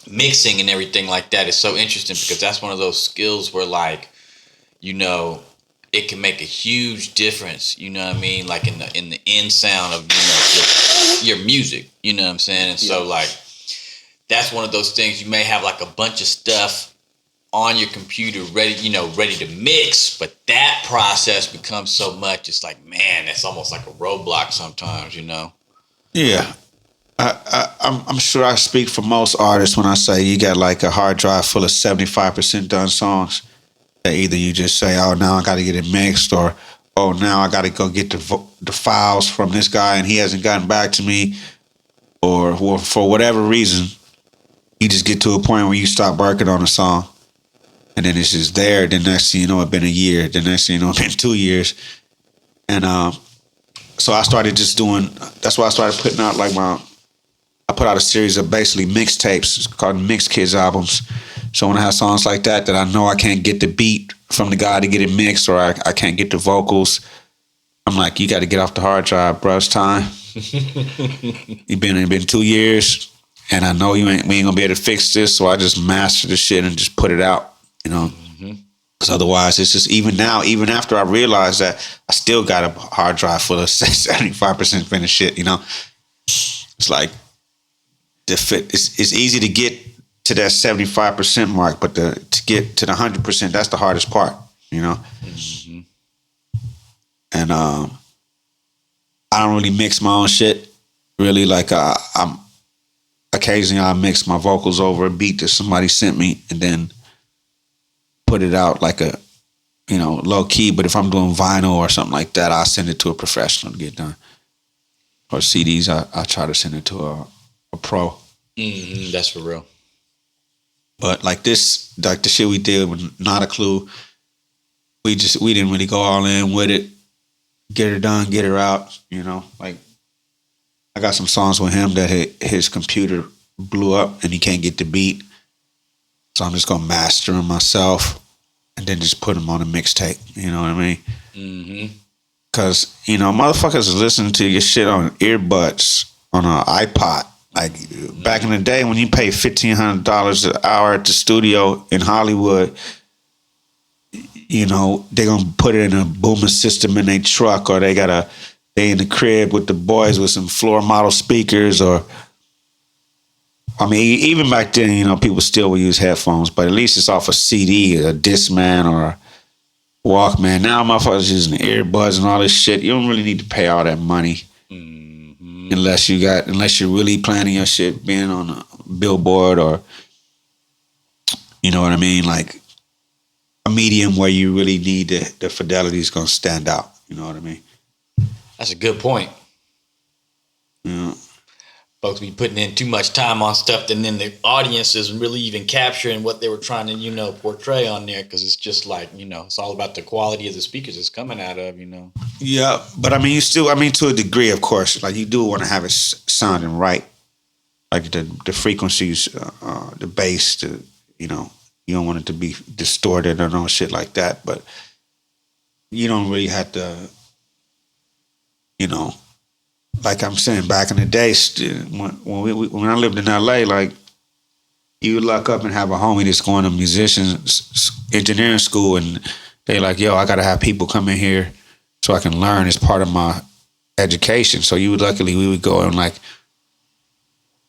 mixing and everything like that. It's so interesting because that's one of those skills where, like, you know, it can make a huge difference. You know what I mean? Like in the end sound of, your music. You know what I'm saying? And so, like, that's one of those things. You may have like a bunch of stuff on your computer ready to mix, but that process becomes so much. It's like, man, that's almost like a roadblock sometimes. Yeah. I'm sure I speak for most artists when I say you got like a hard drive full of 75% done songs that either you just say, oh, now I got to get it mixed, or, oh, now I got to go get the files from this guy and he hasn't gotten back to me, or for whatever reason, you just get to a point where you stop working on a song and then it's just there. Then next thing you know, it's been a year. Then next thing you know, it's been 2 years. And so I started just that's why I started putting out I put out a series of basically mixtapes. It's called Mix Kids albums. So when I have songs like that I know I can't get the beat from the guy to get it mixed, or I can't get the vocals, I'm like, you got to get off the hard drive, bro. It's time. It's been 2 years, and I know we ain't gonna be able to fix this. So I just master the shit and just put it out, Because otherwise, it's just even after I realized that, I still got a hard drive full of 75% finished shit. It's like it's easy to get to that 75% mark, but to get to the 100%, that's the hardest part. Mm-hmm. And I don't really mix my own shit. Really, like I'm occasionally I mix my vocals over a beat that somebody sent me, and then put it out like a low key. But if I'm doing vinyl or something like that, I send it to a professional to get done. Or CDs, I try to send it to a pro. Mm-hmm. That's for real. But like this, like the shit we did with Not a Clue, we didn't really go all in with it. Get it done, get her out. Like I got some songs with him that his computer blew up and he can't get the beat. So I'm just gonna master them myself and then just put them on a mixtape. You know what I mean? Mm-hmm. Cause motherfuckers is listening to your shit on earbuds on an iPod. Like back in the day when you pay $1,500 an hour at the studio in Hollywood, they're gonna put it in a booming system in their truck, or they in the crib with the boys with some floor model speakers, or I mean, even back then, people still would use headphones, but at least it's off a CD, a Discman, or a Walkman. Now motherfuckers using earbuds and all this shit. You don't really need to pay all that money. Unless you're really planning your shit being on a billboard, or you know what I mean, like a medium where you really need the fidelity is gonna stand out. You know what I mean? That's a good point. Yeah. Folks be putting in too much time on stuff, and then the audience isn't really even capturing what they were trying to, portray on there, because it's just like, it's all about the quality of the speakers it's coming out of, Yeah, but I mean, to a degree, of course, like you do want to have it sounding right, like the frequencies, the bass, you don't want it to be distorted or no shit like that, but you don't really have to, like I'm saying, back in the day, when I lived in LA, like you would luck up and have a homie that's going to musicians engineering school, and they like, yo, I gotta have people come in here so I can learn as part of my education. So we would go and like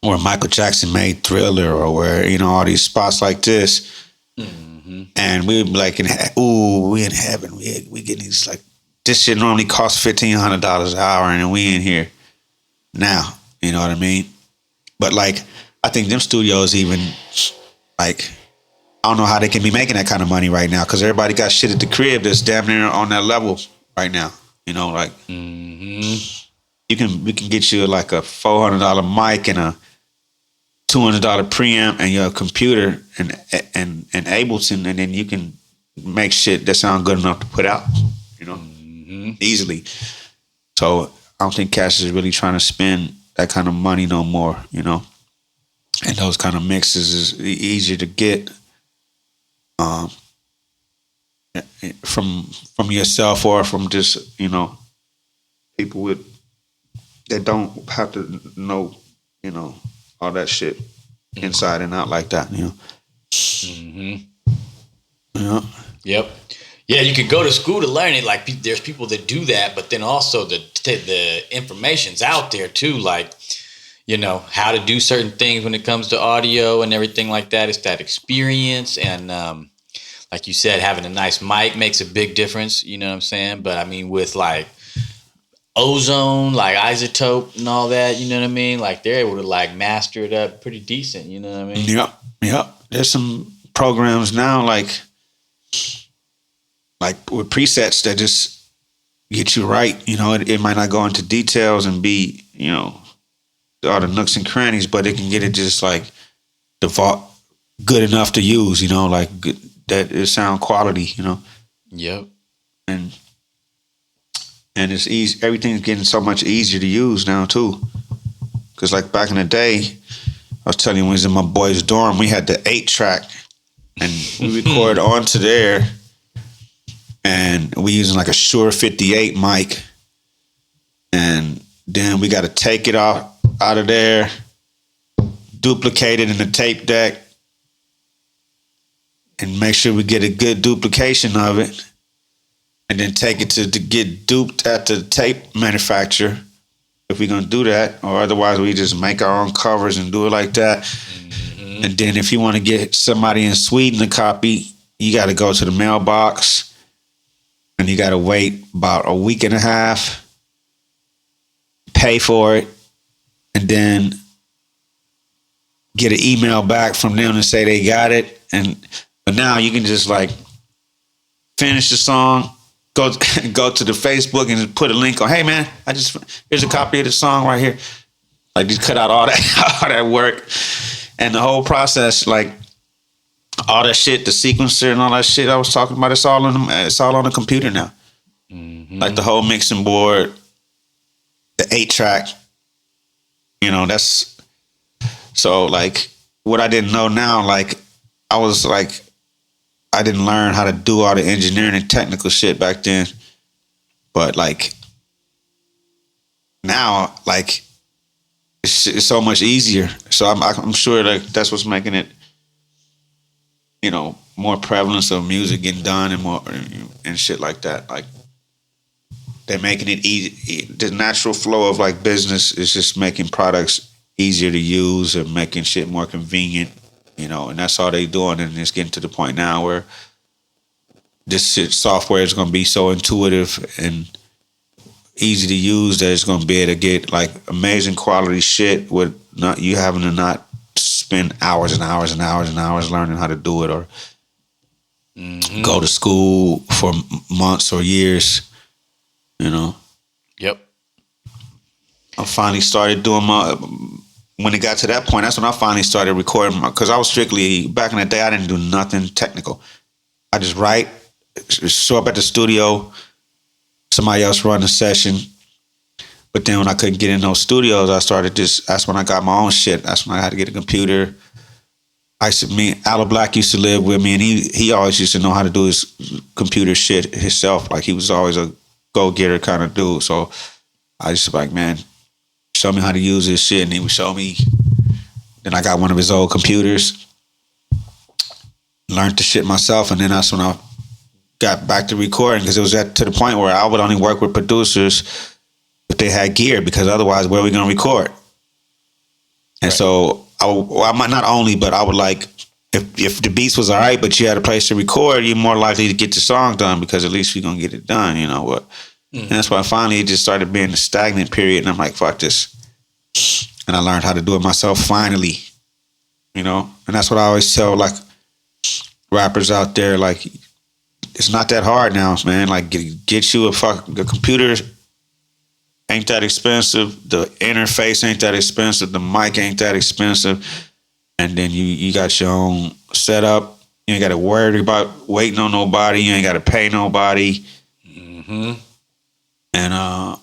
where Michael Jackson made Thriller, or where all these spots like this, and we would be like, we in heaven, we getting these like. This shit normally costs $1,500 an hour, and we in here now. You know what I mean? But like, I think them studios even like, I don't know how they can be making that kind of money right now, because everybody got shit at the crib that's damn near on that level right now. Like we can get you like a $400 mic and a $200 preamp and your computer and Ableton, and then you can make shit that sound good enough to put out, easily. So I don't think Cash is really trying to spend that kind of money no more, And those kind of mixes is easier to get from yourself or from just, people that don't have to know, all that shit inside and out like that, Yep. Yeah, you could go to school to learn it. Like, there's people that do that, but then also the information's out there too. Like, how to do certain things when it comes to audio and everything like that. It's that experience, and like you said, having a nice mic makes a big difference. You know what I'm saying? But I mean, with like Ozone, like Isotope and all that, you know what I mean? Like, they're able to like master it up pretty decent. You know what I mean? Yep. There's some programs now like with presets that just get you right. It might not go into details and be, all the nooks and crannies, but it can get it just like default good enough to use, like good, that it sound quality, Yep. And it's easy. Everything's getting so much easier to use now too. Cause like back in the day, I was telling you when we was in my boy's dorm, we had the 8-track and we record onto there. And we using like a Shure 58 mic, and then we got to take it out of there, duplicate it in the tape deck, and make sure we get a good duplication of it, and then take it to get duped at the tape manufacturer if we're gonna do that, or otherwise we just make our own covers and do it like that. Mm-hmm. And then if you want to get somebody in Sweden to copy, you got to go to the mailbox. And you got to wait about a week and a half, pay for it, and then get an email back from them to say they got it. But now you can just like finish the song, go to the Facebook and just put a link on. Hey man, here's a copy of the song right here. Like, just cut out all that work, and the whole process, like. All that shit, the sequencer and all that shit I was talking about, it's all on the computer now. Mm-hmm. Like the whole mixing board, the 8-track, that's so like what I didn't know now, like I didn't learn how to do all the engineering and technical shit back then. But like now, like it's so much easier. So I'm sure like that's what's making it, more prevalence of music getting done and more and shit like that. Like they're making it easy. The natural flow of like business is just making products easier to use and making shit more convenient, and that's all they doing. And it's getting to the point now where this shit software is going to be so intuitive and easy to use that it's going to be able to get like amazing quality shit with not you having to not spend hours and hours and hours and hours learning how to do it, or go to school for months or years, Yep. I finally started doing when it got to that point, that's when I finally started recording because I was strictly, back in the day, I didn't do nothing technical. I just write, show up at the studio, somebody else run the session. But then when I couldn't get in those studios, that's when I got my own shit. That's when I had to get a computer. Aloe Black used to live with me, and he always used to know how to do his computer shit himself. Like, he was always a go-getter kind of dude. So I used to be like, man, show me how to use this shit. And he would show me. Then I got one of his old computers, learned the shit myself, and then that's when I got back to recording, because it was to the point where I would only work with producers if they had gear, because otherwise, where are we going to record? And right. So I might not only, but I would like, if the beats was all right, but you had a place to record, you're more likely to get the song done, because at least we're going to get it done, what? And that's why finally it just started being a stagnant period, and I'm like, fuck this. And I learned how to do it myself finally, and that's what I always tell like rappers out there, like, it's not that hard now, man. Like, get you the computer ain't that expensive, the interface ain't that expensive, the mic ain't that expensive, and then you got your own setup, You ain't got to worry about waiting on nobody. You ain't got to pay nobody. Mm-hmm. And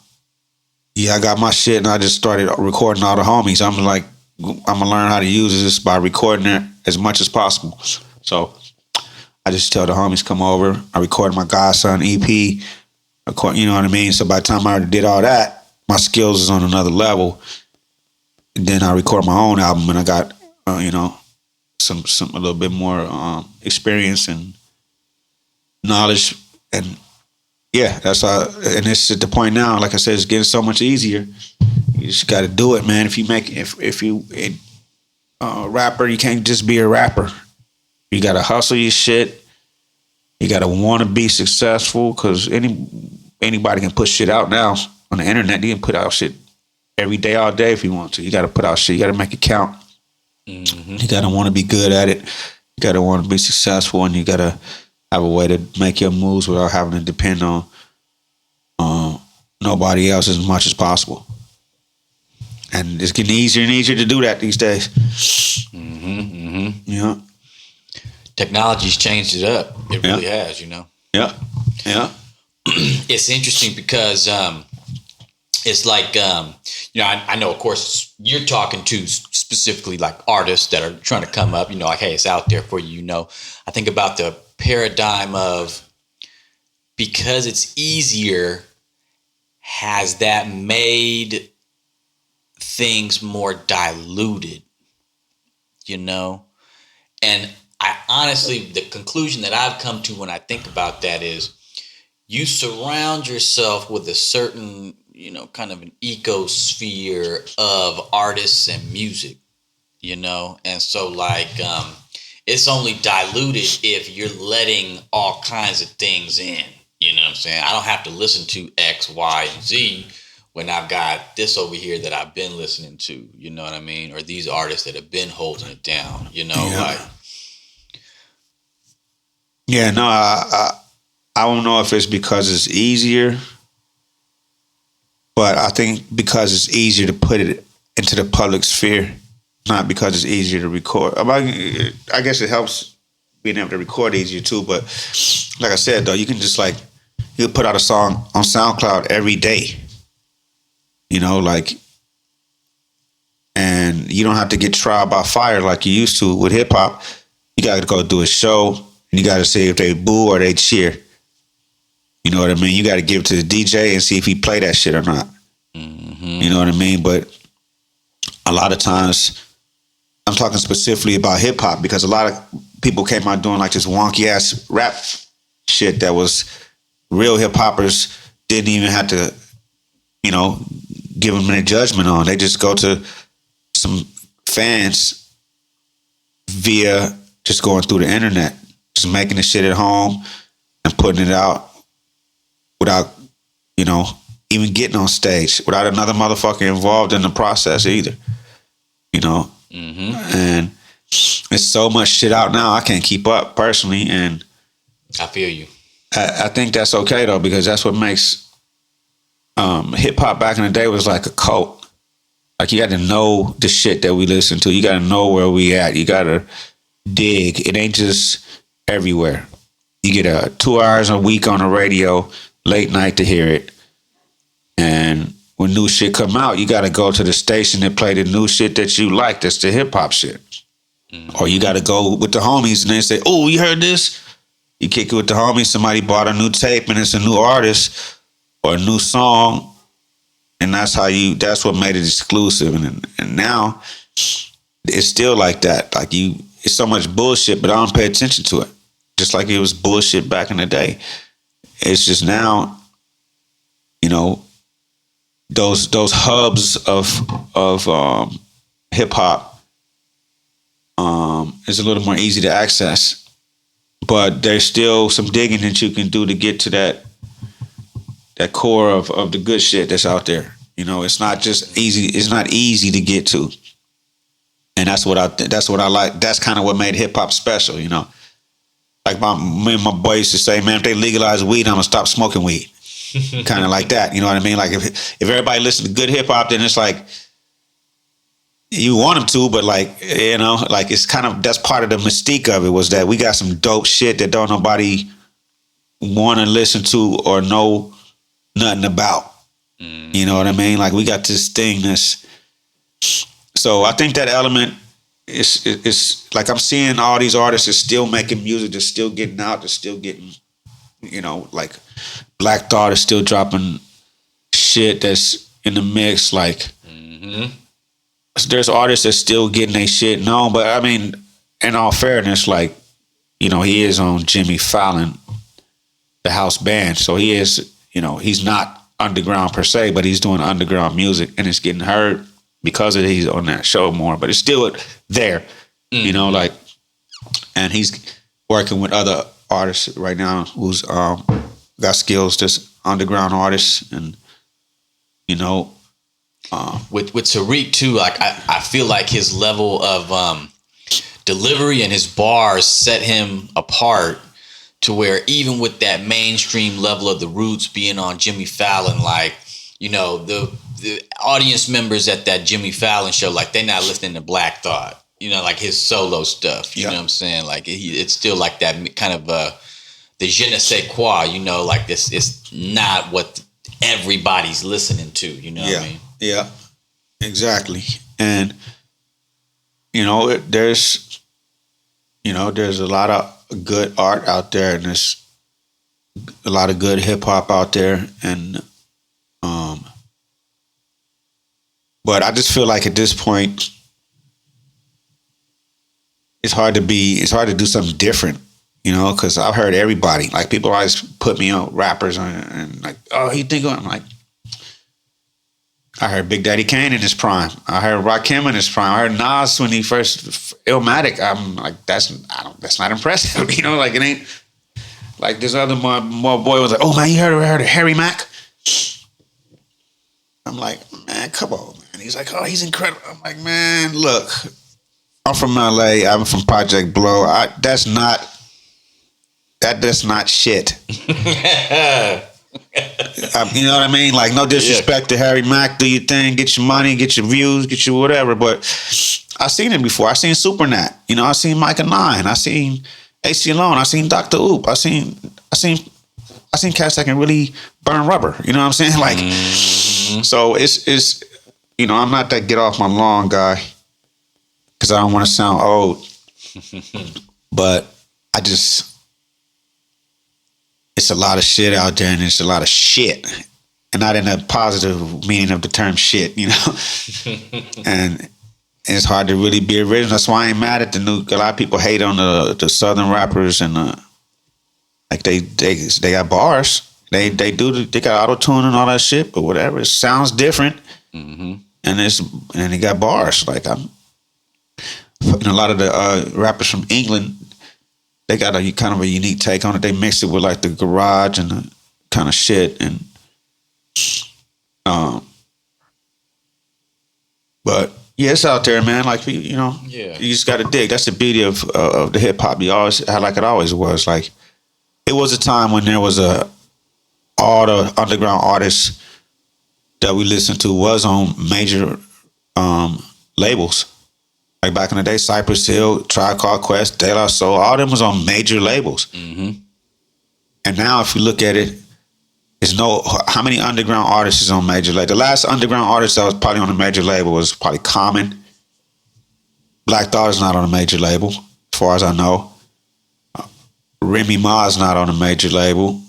yeah, I got my shit, and I just started recording all the homies. I'm like, I'm gonna learn how to use this by recording it as much as possible. So I just tell the homies come over. I recorded my Godson EP. Record, you know what I mean? So by the time I already did all that, my skills is on another level. And then I record my own album, and I got you know, some a little bit more experience and knowledge. And yeah, that's how. And it's at the point now, like I said, it's getting so much easier. You just got to do it, man. If you rapper, you can't just be a rapper. You got to hustle your shit. You got to want to be successful, because anybody can put shit out now on the internet. You can put out shit every day, all day if you want to. You got to put out shit. You got to make it count. Mm-hmm. You got to want to be good at it. You got to want to be successful, and you got to have a way to make your moves without having to depend on nobody else as much as possible. And it's getting easier and easier to do that these days. Mm-hmm. Mm-hmm. Yeah. Technology's changed it up. It really has, you know. Yeah. Yeah. It's interesting because it's like, you know, I know, of course, you're talking to specifically like artists that are trying to come up, you know, like, hey, it's out there for you, you know. I think about the paradigm of, because it's easier, has that made things more diluted, you know? And I honestly, the conclusion that I've come to when I think about that is, you surround yourself with a certain, you know, kind of an ecosphere of artists and music, you know? And so like, it's only diluted if you're letting all kinds of things in, you know what I'm saying? I don't have to listen to X, Y, and Z when I've got this over here that I've been listening to, you know what I mean? Or these artists that have been holding it down, you know, like. Yeah, no, I don't know if it's because it's easier, but I think because it's easier to put it into the public sphere, not because it's easier to record. I guess it helps being able to record easier too, but like I said, though, you can just like, you can put out a song on SoundCloud every day, you know, like, and you don't have to get tried by fire like you used to with hip hop. You got to go do a show, and you got to see if they boo or they cheer. You know what I mean? You got to give it to the DJ and see if he play that shit or not. Mm-hmm. You know what I mean? But a lot of times, I'm talking specifically about hip hop, because a lot of people came out doing like this wonky ass rap shit that was real hip hoppers didn't even have to, you know, give them any judgment on. They just go to some fans via just going through the internet, just making the shit at home and putting it out without, you know, even getting on stage, without another motherfucker involved in the process either, you know? Mm-hmm. And there's so much shit out now, I can't keep up personally, and I feel you. I think that's okay though, because that's what makes hip hop back in the day was like a cult. Like, you got to know the shit that we listen to. You got to know where we at. You got to dig. It ain't just everywhere. You get 2 hours a week on the radio, late night to hear it. And when new shit come out, you got to go to the station and play the new shit that you like. That's the hip hop shit. Mm-hmm. Or you got to go with the homies and they say, oh, you heard this? You kick it with the homies. Somebody bought a new tape and it's a new artist or a new song. And that's what made it exclusive. And now it's still like that. Like, it's so much bullshit, but I don't pay attention to it. Just like it was bullshit back in the day. It's just now, you know, those hubs of hip hop is a little more easy to access, but there's still some digging that you can do to get to that core of the good shit that's out there. You know, it's not just easy. It's not easy to get to, and that's what I like. That's kind of what made hip hop special. You know, like me and my boy used to say, man, if they legalize weed, I'm gonna stop smoking weed. Kind of like that. You know what I mean? Like if everybody listens to good hip hop, then it's like you want them to, but like, you know, like it's kind of, that's part of the mystique of it, was that we got some dope shit that don't nobody want to listen to or know nothing about. You know what I mean? Like we got this thing that's, so I think that element is like, I'm seeing all these artists are still making music, they're still getting out, they're still getting, you know, like Black Thought is still dropping shit that's in the mix. Like, there's artists that's still getting their shit known, but I mean, in all fairness, like, you know, he is on Jimmy Fallon, the house band, so he is, you know, he's not underground per se, but he's doing underground music and it's getting heard because of he's on that show more, but it's still there, you know, like, and he's working with other artists right now who's got skills, just underground artists, and you know, with Tariq too, like I feel like his level of delivery and his bars set him apart, to where even with that mainstream level of the Roots being on Jimmy Fallon, like, you know, the audience members at that Jimmy Fallon show, like, they're not listening to Black Thought, you know, like his solo stuff, you know what I'm saying? Like it's still like that kind of the je ne sais quoi, you know, like this is not what everybody's listening to, you know what I mean? Yeah, exactly. And, you know, there's a lot of good art out there, and there's a lot of good hip hop out there, and but I just feel like at this point it's hard to do something different, you know, because I've heard everybody, like, people always put me on rappers and like, oh, you think I'm like, I heard Big Daddy Kane in his prime. I heard Rakim in his prime. I heard Nas when he first Illmatic. I'm like, that's not impressive. You know, like, it ain't like this other more boy was like, oh man, you heard of Harry Mack? I'm like, man, come on, man. He's like, oh, he's incredible. I'm like, man, look, I'm from LA. I'm from Project Blow. That's not shit. You know what I mean? Like, no disrespect to Harry Mack. Do your thing, get your money, get your views, get your whatever. But I've seen him before. I seen Supernat. You know, I seen Micah 9. I seen AC Alone. I seen Dr. Oop. I seen cats that can really burn rubber. You know what I'm saying? Like, so it's you know, I'm not that get off my lawn guy because I don't want to sound old, but I just, it's a lot of shit out there, and it's a lot of shit, and not in a positive meaning of the term shit, you know. And it's hard to really be original. That's why I ain't mad at the new. A lot of people hate on the southern rappers, and like they got bars. They got auto tune and all that shit, but whatever, it sounds different, and they got bars. Like, I'm, and a lot of the rappers from England, they got a kind of a unique take on it. They mix it with like the garage and the kind of shit, and but yeah, it's out there, man. Like, you know, you just got to dig. That's the beauty of the hip hop. You always, like it always was. Like, it was a time when there was all the underground artists that we listened to was on major labels. Like back in the day, Cypress Hill, Tribe Called Quest, De La Soul, all them was on major labels. And now, if you look at it, how many underground artists is on major label? The last underground artist that was probably on a major label was probably Common. Black Thought is not on a major label, as far as I know. Remy Ma is not on a major label.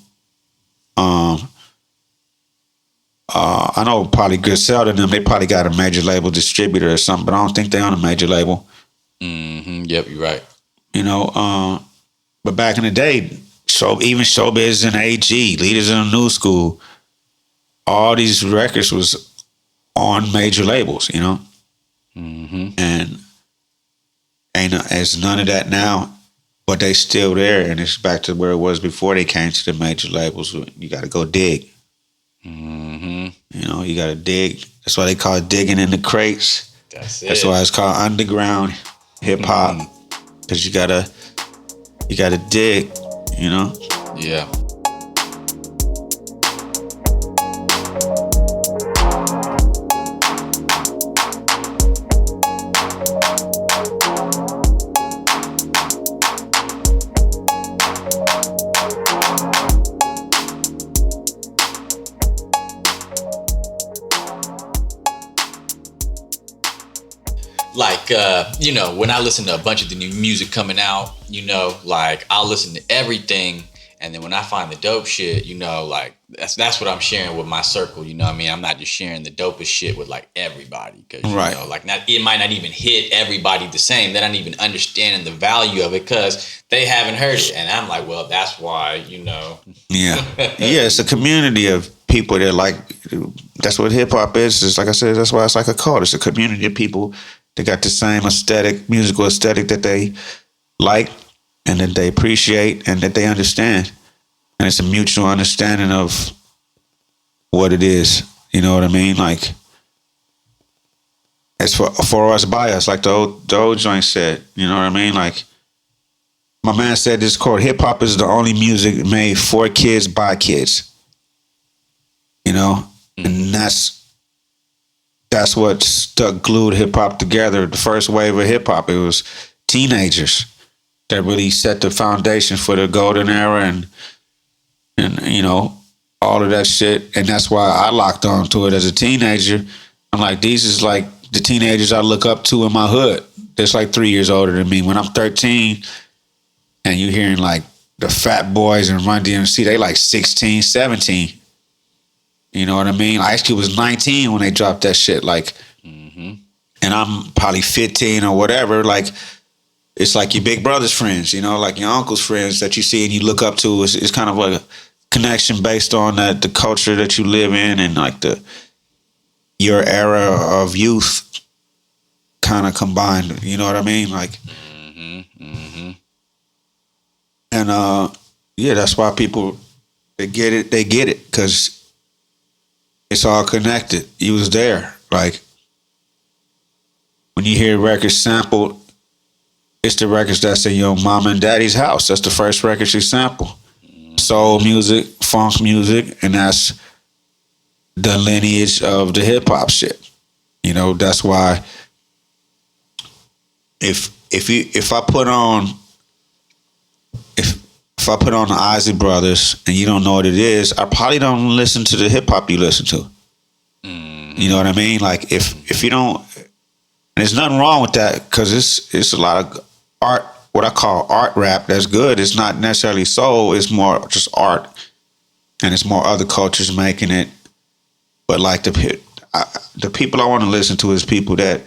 I know probably Griselda and them, they probably got a major label distributor or something, but I don't think they're on a major label. Yep, you're right. You know, but back in the day, even Showbiz and AG, Leaders in the New School, all these records was on major labels, you know? And there's none of that now, but they still there, and it's back to where it was before they came to the major labels. You got to go dig. You know, you got to dig. That's why they call it digging in the crates. That's why it's called underground hip hop, because you gotta dig. You know. Yeah. like, you know, when I listen to a bunch of the new music coming out, you know, like I'll listen to everything. And then when I find the dope shit, you know, like that's what I'm sharing with my circle. You know what I mean? I'm not just sharing the dopest shit with like everybody. Cause you know, like it might not even hit everybody the same. They're not even understanding the value of it because they haven't heard it. And I'm like, well, that's why, you know. Yeah. Yeah, it's a community of people that like, that's what hip hop is. It's like I said, that's why it's like a cult. It's a community of people that got the same aesthetic, musical aesthetic that they like and that they appreciate and that they understand. And it's a mutual understanding of what it is. You know what I mean? Like, it's for us, by us, like the old joint said. You know what I mean? Like, my man said this quote, hip hop is the only music made for kids by kids. You know? And that's what glued hip hop together. The first wave of hip hop, it was teenagers that really set the foundation for the golden era and you know, all of that shit. And that's why I locked on to it as a teenager. I'm like, these is like the teenagers I look up to in my hood. That's like 3 years older than me. When I'm 13 and you're hearing like the Fat Boys and Run DMC, they like 16, 17. You know what I mean? I actually was 19 when they dropped that shit. Like, and I'm probably 15 or whatever. Like, it's like your big brother's friends, you know, like your uncle's friends that you see and you look up to. It's kind of like a connection based on the culture that you live in and like your era of youth kind of combined. You know what I mean? Like, and yeah, that's why people they get it because it's all connected. You was there. Like, when you hear records sampled, it's the records that's in your mom and daddy's house. That's the first records you sample. Soul music, funk music, and that's the lineage of the hip hop shit. You know, that's why if I put on the Isley Brothers and you don't know what it is, I probably don't listen to the hip hop you listen to. You know what I mean? Like, if you don't, and there's nothing wrong with that because it's a lot of art, what I call art rap, that's good. It's not necessarily soul, it's more just art. And it's more other cultures making it. But like the people I want to listen to is people that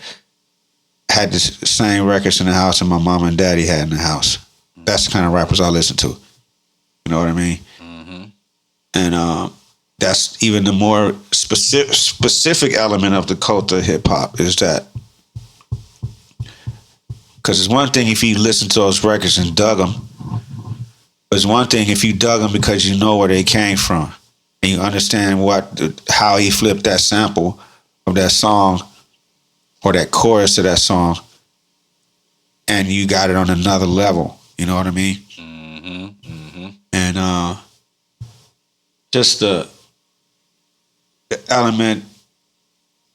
had the same records in the house and my mom and daddy had in the house. That's the kind of rappers I listen to. You know what I mean? And that's even the more specific element of the cult of hip hop is that. Because it's one thing if you listen to those records and dug them. It's one thing if you dug them because you know where they came from. And you understand how he flipped that sample of that song or that chorus of that song. And you got it on another level. You know what I mean? And just the element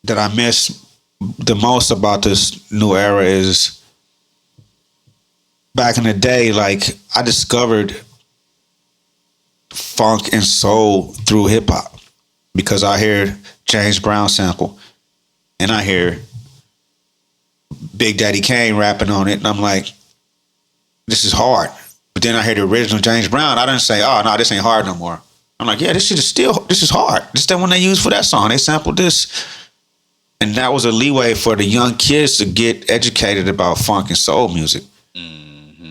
that I miss the most about this new era is back in the day, like, I discovered funk and soul through hip hop because I hear James Brown sample and I hear Big Daddy Kane rapping on it, and I'm like, this is hard. But then I hear the original James Brown. I didn't say, oh no, this ain't hard no more. I'm like, yeah, this is hard. This is the one they used for that song. They sampled this. And that was a leeway for the young kids to get educated about funk and soul music.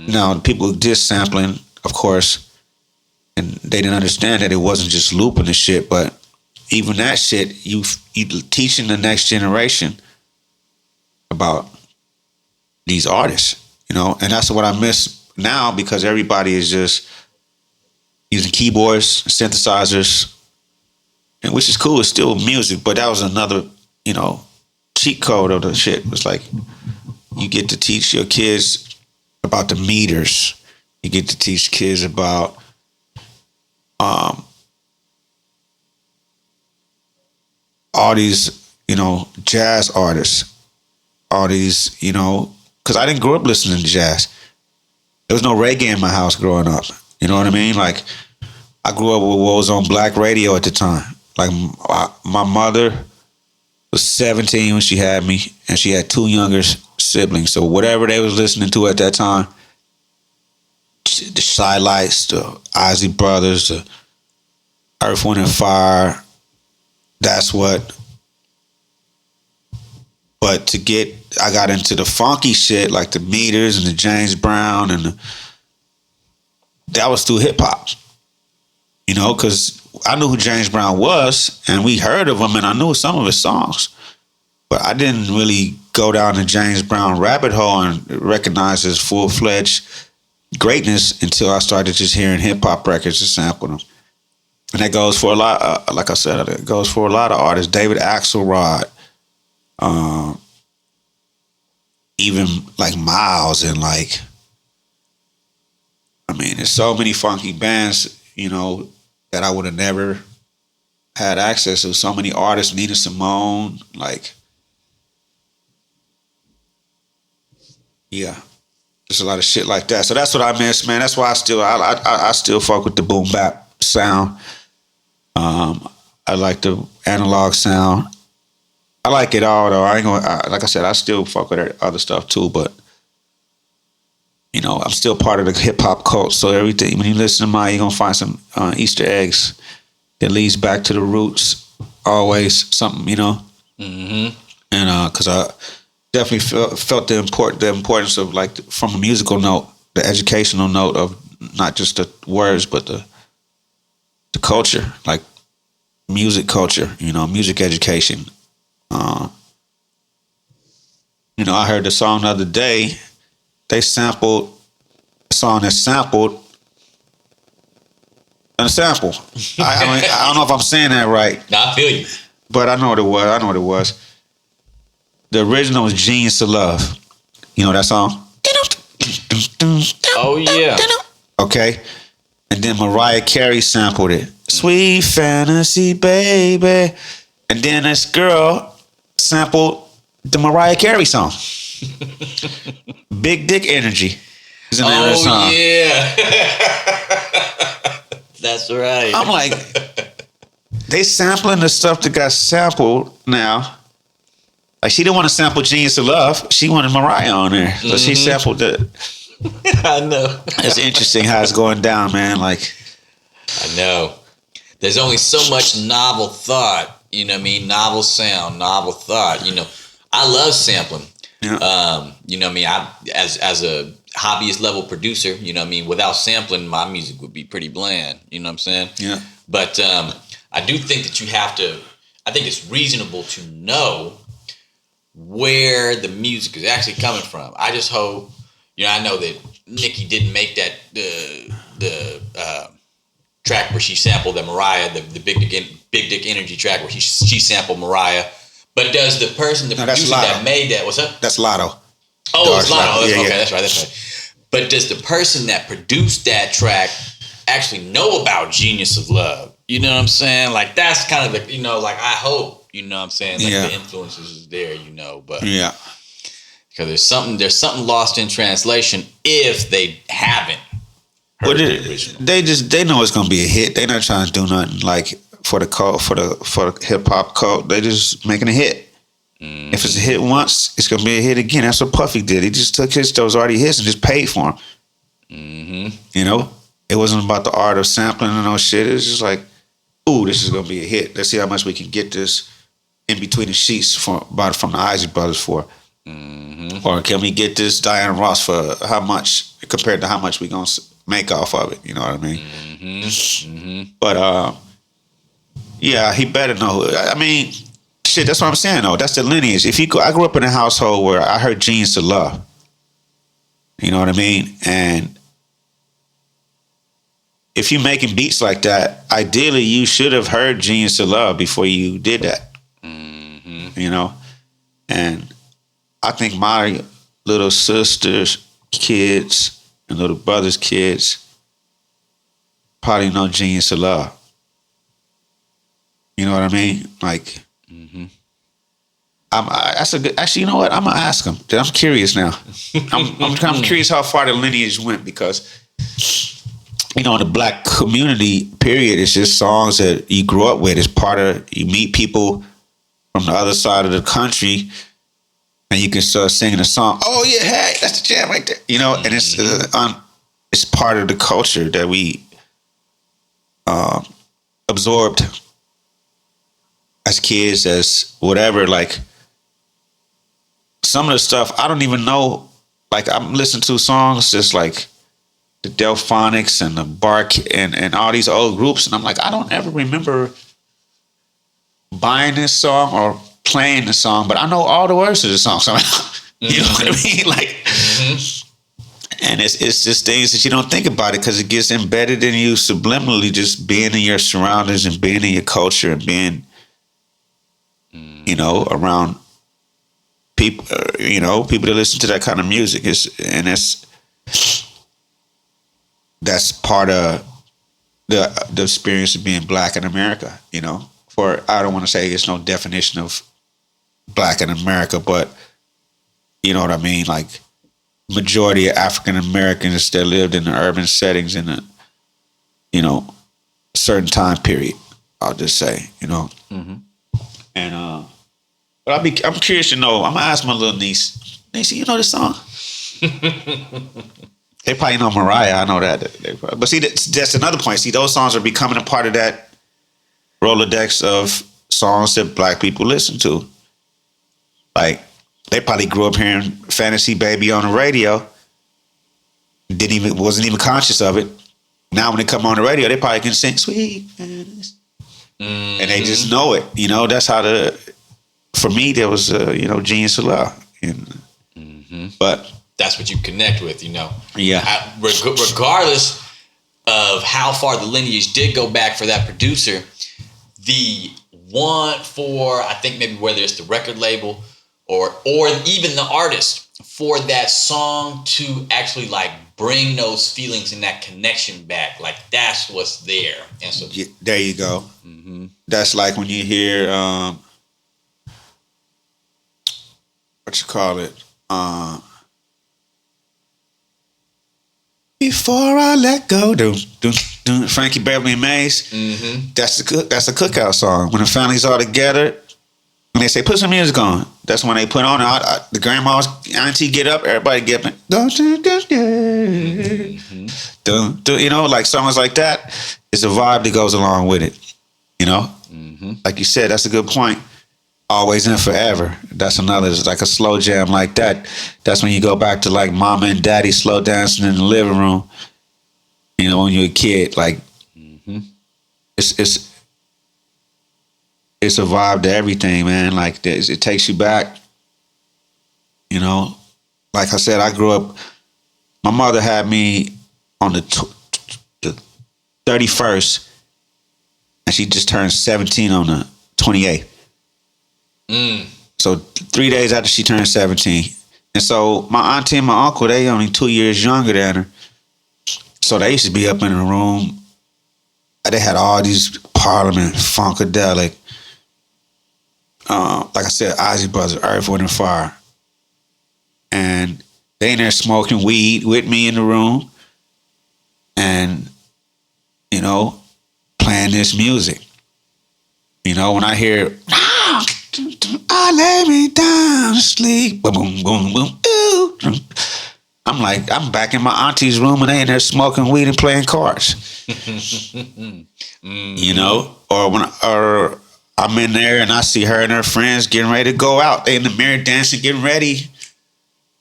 Now, people did sampling, of course, and they didn't understand that it wasn't just looping the shit, but even that shit, you teaching the next generation about these artists, you know? And that's what I miss now because everybody is just using keyboards, synthesizers, and which is cool. It's still music, but that was another, you know, cheat code of the shit. It was like, you get to teach your kids about the meters. You get to teach kids about all these, you know, jazz artists, all these, you know, because I didn't grow up listening to jazz. There was no reggae in my house growing up. You know what I mean? Like, I grew up with what was on black radio at the time. Like, my mother was 17 when she had me, and she had two younger siblings. So whatever they was listening to at that time, the Shy Lights, the Ozzy Brothers, the Earth, Wind and Fire, that's what. But I got into the funky shit like the Meters and the James Brown that was through hip hop. You know, because I knew who James Brown was, and we heard of him, and I knew some of his songs. But I didn't really go down the James Brown rabbit hole and recognize his full-fledged greatness until I started just hearing hip-hop records and sampling them. And that goes for a lot, like I said, it goes for a lot of artists. David Axelrod, even like Miles, and like, I mean, there's so many funky bands, you know, that I would have never had access to. So many artists, Nina Simone, like, yeah, there's a lot of shit like that. So that's what I miss, man. That's why I still fuck with the boom bap sound. I like the analog sound. I like it all though. Like I said, I still fuck with other stuff too, but you know, I'm still part of the hip hop cult. So everything, when you listen to mine, you're gonna find some Easter eggs that leads back to the roots. Always something, you know. Mm-hmm. And because I definitely felt the importance of, like, from a musical note, the educational note of not just the words, but the culture, like music culture, you know, music education. You know, I heard the song the other day. They sampled a song that sampled a sample. I don't know if I'm saying that right. No, I feel you. But I know what it was. The original was Genius of Love. You know that song? Oh, yeah. Okay. And then Mariah Carey sampled it. Sweet fantasy, baby. And then this girl sampled the Mariah Carey song. Big Dick Energy is the name of the song. Oh, yeah. That's right. I'm like, they sampling the stuff that got sampled now. Like, she didn't want to sample Genius of Love. She wanted Mariah on there. So she sampled it. I know. It's interesting how it's going down, man. Like, I know. There's only so much novel thought, you know what I mean? Novel sound, novel thought. You know, I love sampling. Yeah. You know what I mean? I as a hobbyist level producer, you know what I mean? Without sampling, my music would be pretty bland. You know what I'm saying? Yeah. But I do think that you have to, I think it's reasonable to know where the music is actually coming from. I just hope, you know, I know that Nicki didn't make that the track where she sampled the Mariah, the Big Dick Energy track where she sampled Mariah. But does the person, the producer that made that, what's up? That's Lotto. Oh, it's Lotto. Okay, that's right. But does the person that produced that track actually know about Genius of Love? You know what I'm saying? Like, that's kind of the, you know, like, I hope, you know what I'm saying? Like, the influences is there, you know, but. Yeah. Because there's something lost in translation if they haven't heard the original. They know it's gonna be a hit. They're not trying to do nothing like for the hip hop cult. They just making a hit. Mm-hmm. If it's a hit once, it's gonna be a hit again. That's what Puffy did. He just took his that was already his and just paid for them. Mm-hmm. You know, it wasn't about the art of sampling and no shit. It was just like, ooh, this is gonna be a hit. Let's see how much we can get this in between the sheets from the Isley Brothers for. Mm-hmm. Or can we get this Diana Ross for how much compared to how much we gonna make off of it? You know what I mean? Mm-hmm. Mm-hmm. But yeah, he better know. I mean, shit. That's what I'm saying. Though, that's the lineage. I grew up in a household where I heard Genius of Love. You know what I mean? And if you're making beats like that, ideally you should have heard Genius of Love before you did that. Mm-hmm. You know, and I think my little sister's kids and little brother's kids probably know Genius of Love. You know what I mean? Like, mm-hmm. That's a good. Actually, you know what? I'm gonna ask him. I'm curious now. I'm curious how far the lineage went because, you know, in the black community, period, it's just songs that you grew up with. It's part of, you meet people from the other side of the country. and you can start singing a song. Oh yeah, hey, that's the jam right there. You know, and it's part of the culture that we absorbed as kids, as whatever. Like some of the stuff I don't even know. Like I'm listening to songs just like the Delphonics and the Bark and all these old groups, and I'm like, I don't ever remember buying this song or playing the song, but I know all the words to the song. So you know what I mean? Like, and it's just things that you don't think about it because it gets embedded in you subliminally, just being in your surroundings and being in your culture and being, you know, around people, you know, people that listen to that kind of music. That's part of the experience of being black in America, you know. For I don't want to say it's no definition of black in America, but you know what I mean? Like majority of African Americans that lived in the urban settings in a, you know, certain time period, I'll just say, you know. And but I'm curious to know, I'm gonna ask my little niece, you know this song? They probably know Mariah, I know that. But see, that's another point. See, those songs are becoming a part of that Rolodex of songs that black people listen to. Like, they probably grew up hearing Fantasy Baby on the radio, wasn't even conscious of it. Now when they come on the radio, they probably can sing Sweet Fantasy. And they just know it. You know, that's how for me, there was, you know, Genius of Love. But that's what you connect with, you know. Yeah. Regardless of how far the lineage did go back for that producer, the want for, I think maybe whether it's the record label or even the artist, for that song to actually like bring those feelings and that connection back, like that's what's there. And so there you go. That's like when you hear what you call it, Before I Let Go, Frankie Beverly and Mays. That's a cookout song. When the family's all together, and they say, put some music on. That's when they put on the grandma's auntie get up, everybody get up. You know, like songs like that. It's a vibe that goes along with it. You know? Like you said, that's a good point. Always and Forever. That's another, like a slow jam like that. That's when you go back to like mama and daddy slow dancing in the living room. You know, when you're a kid, like it's a vibe to everything, man. Like it takes you back. You know, like I said, I grew up. My mother had me on the 31st, and she just turned 17 on the 28th. So 3 days after she turned 17. And so my auntie and my uncle, they only 2 years younger than her. So they used to be up in the room. They had all these Parliament, Funkadelic, like I said, Ozzy Brothers, Earth, Wind and Fire. And they in there smoking weed with me in the room and, you know, playing this music. You know, when I hear, I lay me down to sleep, boom, boom, boom, boom, ooh. I'm like, I'm back in my auntie's room and they in there smoking weed and playing cards. You know, or I'm in there and I see her and her friends getting ready to go out. They in the mirror dancing, getting ready,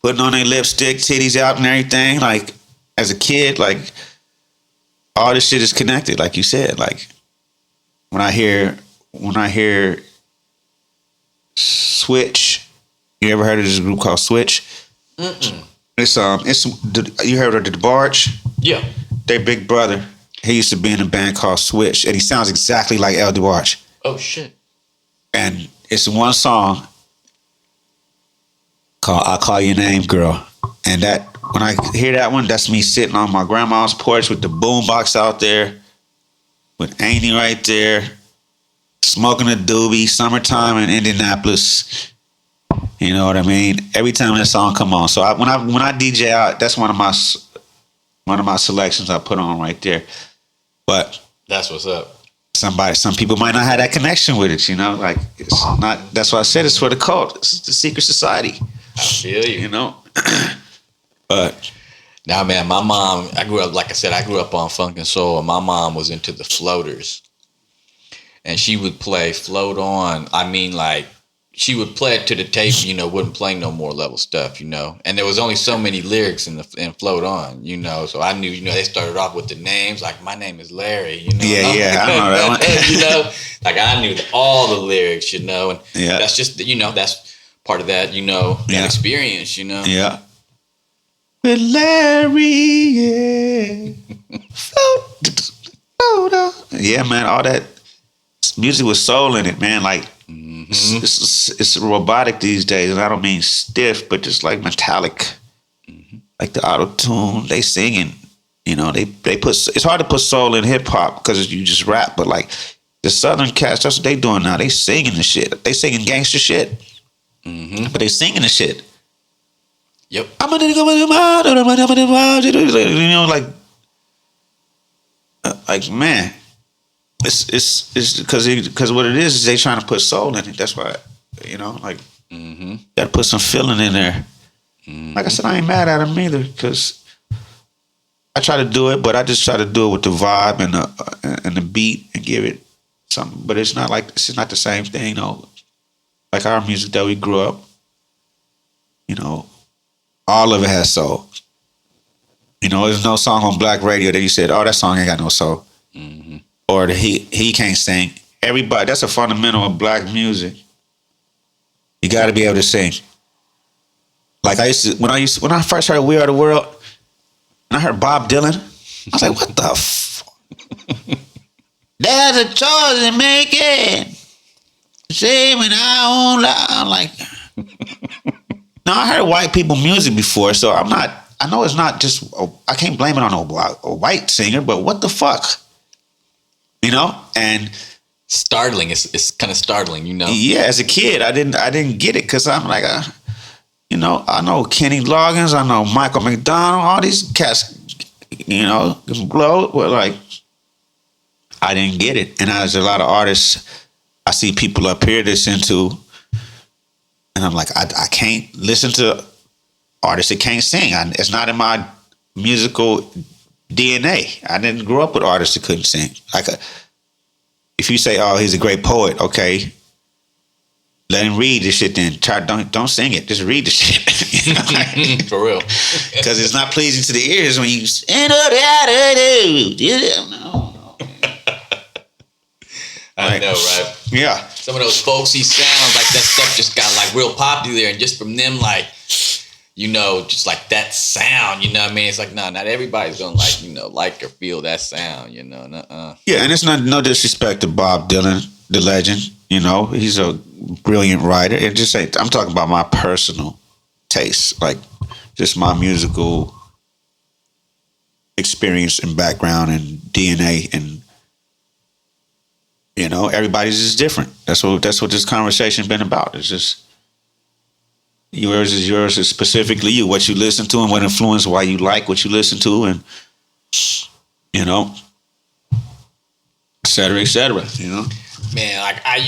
putting on their lipstick, titties out and everything. Like, as a kid, like, all this shit is connected, like you said. Like, when I hear Switch, you ever heard of this group called Switch? It's you heard of the DeBarge? Yeah. Their big brother, he used to be in a band called Switch, and he sounds exactly like El DeBarge. Oh shit. And it's one song called I Call Your Name, Girl. And that, when I hear that one, that's me sitting on my grandma's porch with the boombox out there, with Annie right there, smoking a doobie, summertime in Indianapolis. You know what I mean? Every time that song come on. So when I DJ out, that's one of my selections I put on right there. But that's what's up. some people might not have that connection with it, you know. Like it's not. That's why I said it's for the cult. It's the secret society. I feel you. You know. But now, man, my mom. I grew up, like I said, I grew up on funk and soul, and my mom was into the floaters, and she would play "Float On." I mean, like she would play it to the tape, you know, wouldn't play no more level stuff, you know. And there was only so many lyrics in "Float On," you know. So I knew, you know, they started off with the names, like my name is Larry, you know. Yeah, I know that one. You know, like I knew all the lyrics, you know, and yeah, that's just, you know, that's part of that, you know, that experience, you know. Yeah. With Larry, yeah. Float. Yeah, man, all that music with soul in it, man. Like, it's robotic these days, and I don't mean stiff, but just like metallic, like the auto tune. They singing, you know. They put. It's hard to put soul in hip hop because you just rap, but like the Southern cats, that's what they doing now. They singing the shit. They singing gangster shit, but they singing the shit. Yep. I'm gonna go, you know, like man. It's because what it is they trying to put soul in it. That's why, you know, like gotta put some feeling in there. Like I said, I ain't mad at them either because I try to do it, but I just try to do it with the vibe and the beat and give it something. But it's not the same thing, you know. Like our music that we grew up, you know, all of it has soul. You know, there's no song on black radio that you said, "Oh, that song ain't got no soul." Or he can't sing. Everybody, that's a fundamental of black music. You got to be able to sing. Like when I first heard "We Are the World," and I heard Bob Dylan, I was like, "What the fuck?" There's a choice to make it. Say when I won't lie. I'm like, now I heard white people music before, so I'm not. I know it's not just. I can't blame it on a white singer, but what the fuck? You know, and startling. It's kind of startling, you know. Yeah, as a kid, I didn't get it because I'm like, you know, I know Kenny Loggins, I know Michael McDonald, all these cats, you know, blow. Well, like, I didn't get it, and there's a lot of artists I see people up here listen to, and I'm like, I can't listen to artists that can't sing. It's not in my musical DNA. I didn't grow up with artists that couldn't sing. Like, if you say, "Oh, he's a great poet," okay, let him read the shit. Then don't sing it. Just read the shit. You know? For real, because it's not pleasing to the ears when you. I know, right? Yeah. Some of those folksy sounds, like that stuff, just got like real popular, and just from them, like, you know, just like that sound, you know what I mean? It's like, no, not everybody's gonna like, you know, like or feel that sound, you know. Yeah, and it's no disrespect to Bob Dylan, the legend. You know, he's a brilliant writer. It just ain't. I'm talking about my personal taste, like just my musical experience and background and DNA, and you know, everybody's just different. That's what this conversation's been about. It's just. Yours is yours. Is specifically you, what you listen to and what influenced why you like what you listen to, and you know, et cetera, you know. Man, like I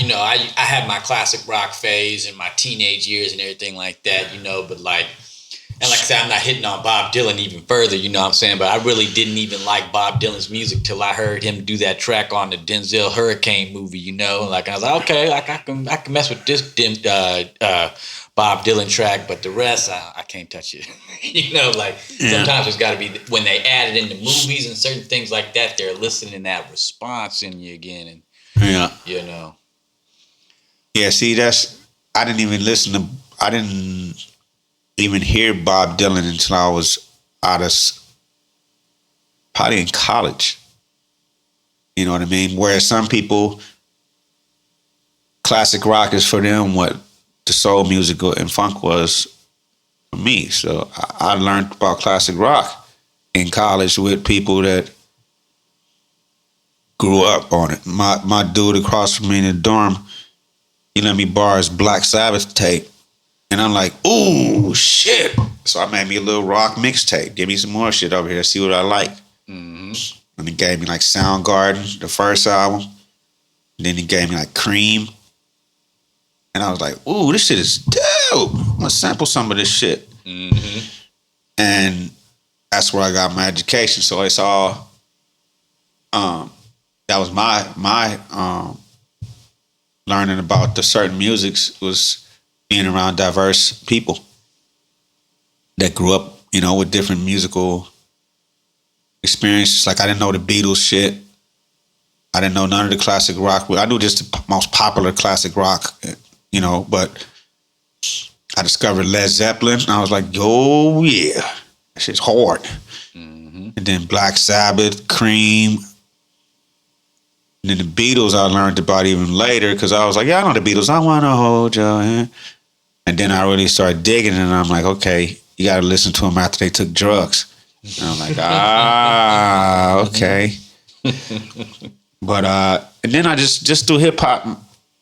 had my classic rock phase in my teenage years and everything like that, you know, but like, and like I said, I'm not hitting on Bob Dylan even further, you know what I'm saying? But I really didn't even like Bob Dylan's music till I heard him do that track on the Denzel Hurricane movie, you know? Like I was like, okay, like I can mess with this Bob Dylan track, but the rest, I can't touch it. You know, like sometimes it's got to be when they add it into movies and certain things like that, they're eliciting that response in you again. And, you know. Yeah, see, I didn't even hear Bob Dylan until I was probably in college. You know what I mean? Whereas some people, classic rock is for them what the soul music and funk was for me. So I learned about classic rock in college with people that grew up on it. My dude across from me in the dorm, he let me borrow his Black Sabbath tape. And I'm like, ooh, shit. So I made me a little rock mixtape. Give me some more shit over here. See what I like. And he gave me like Soundgarden, the first album. Then he gave me like Cream. And I was like, ooh, this shit is dope. I'm gonna sample some of this shit. Mm-hmm. And that's where I got my education. So it's all that was my learning about the certain musics was being around diverse people that grew up, you know, with different musical experiences. Like I didn't know the Beatles shit. I didn't know none of the classic rock. I knew just the most popular classic rock, you know, but I discovered Led Zeppelin. And I was like, yo, yeah, that shit's hard. Mm-hmm. And then Black Sabbath, Cream. And then the Beatles I learned about even later because I was like, yeah, I know the Beatles. I want to hold your hand. And then I really started digging and I'm like, okay, you got to listen to them after they took drugs. And I'm like, okay. But and then I just through hip hop,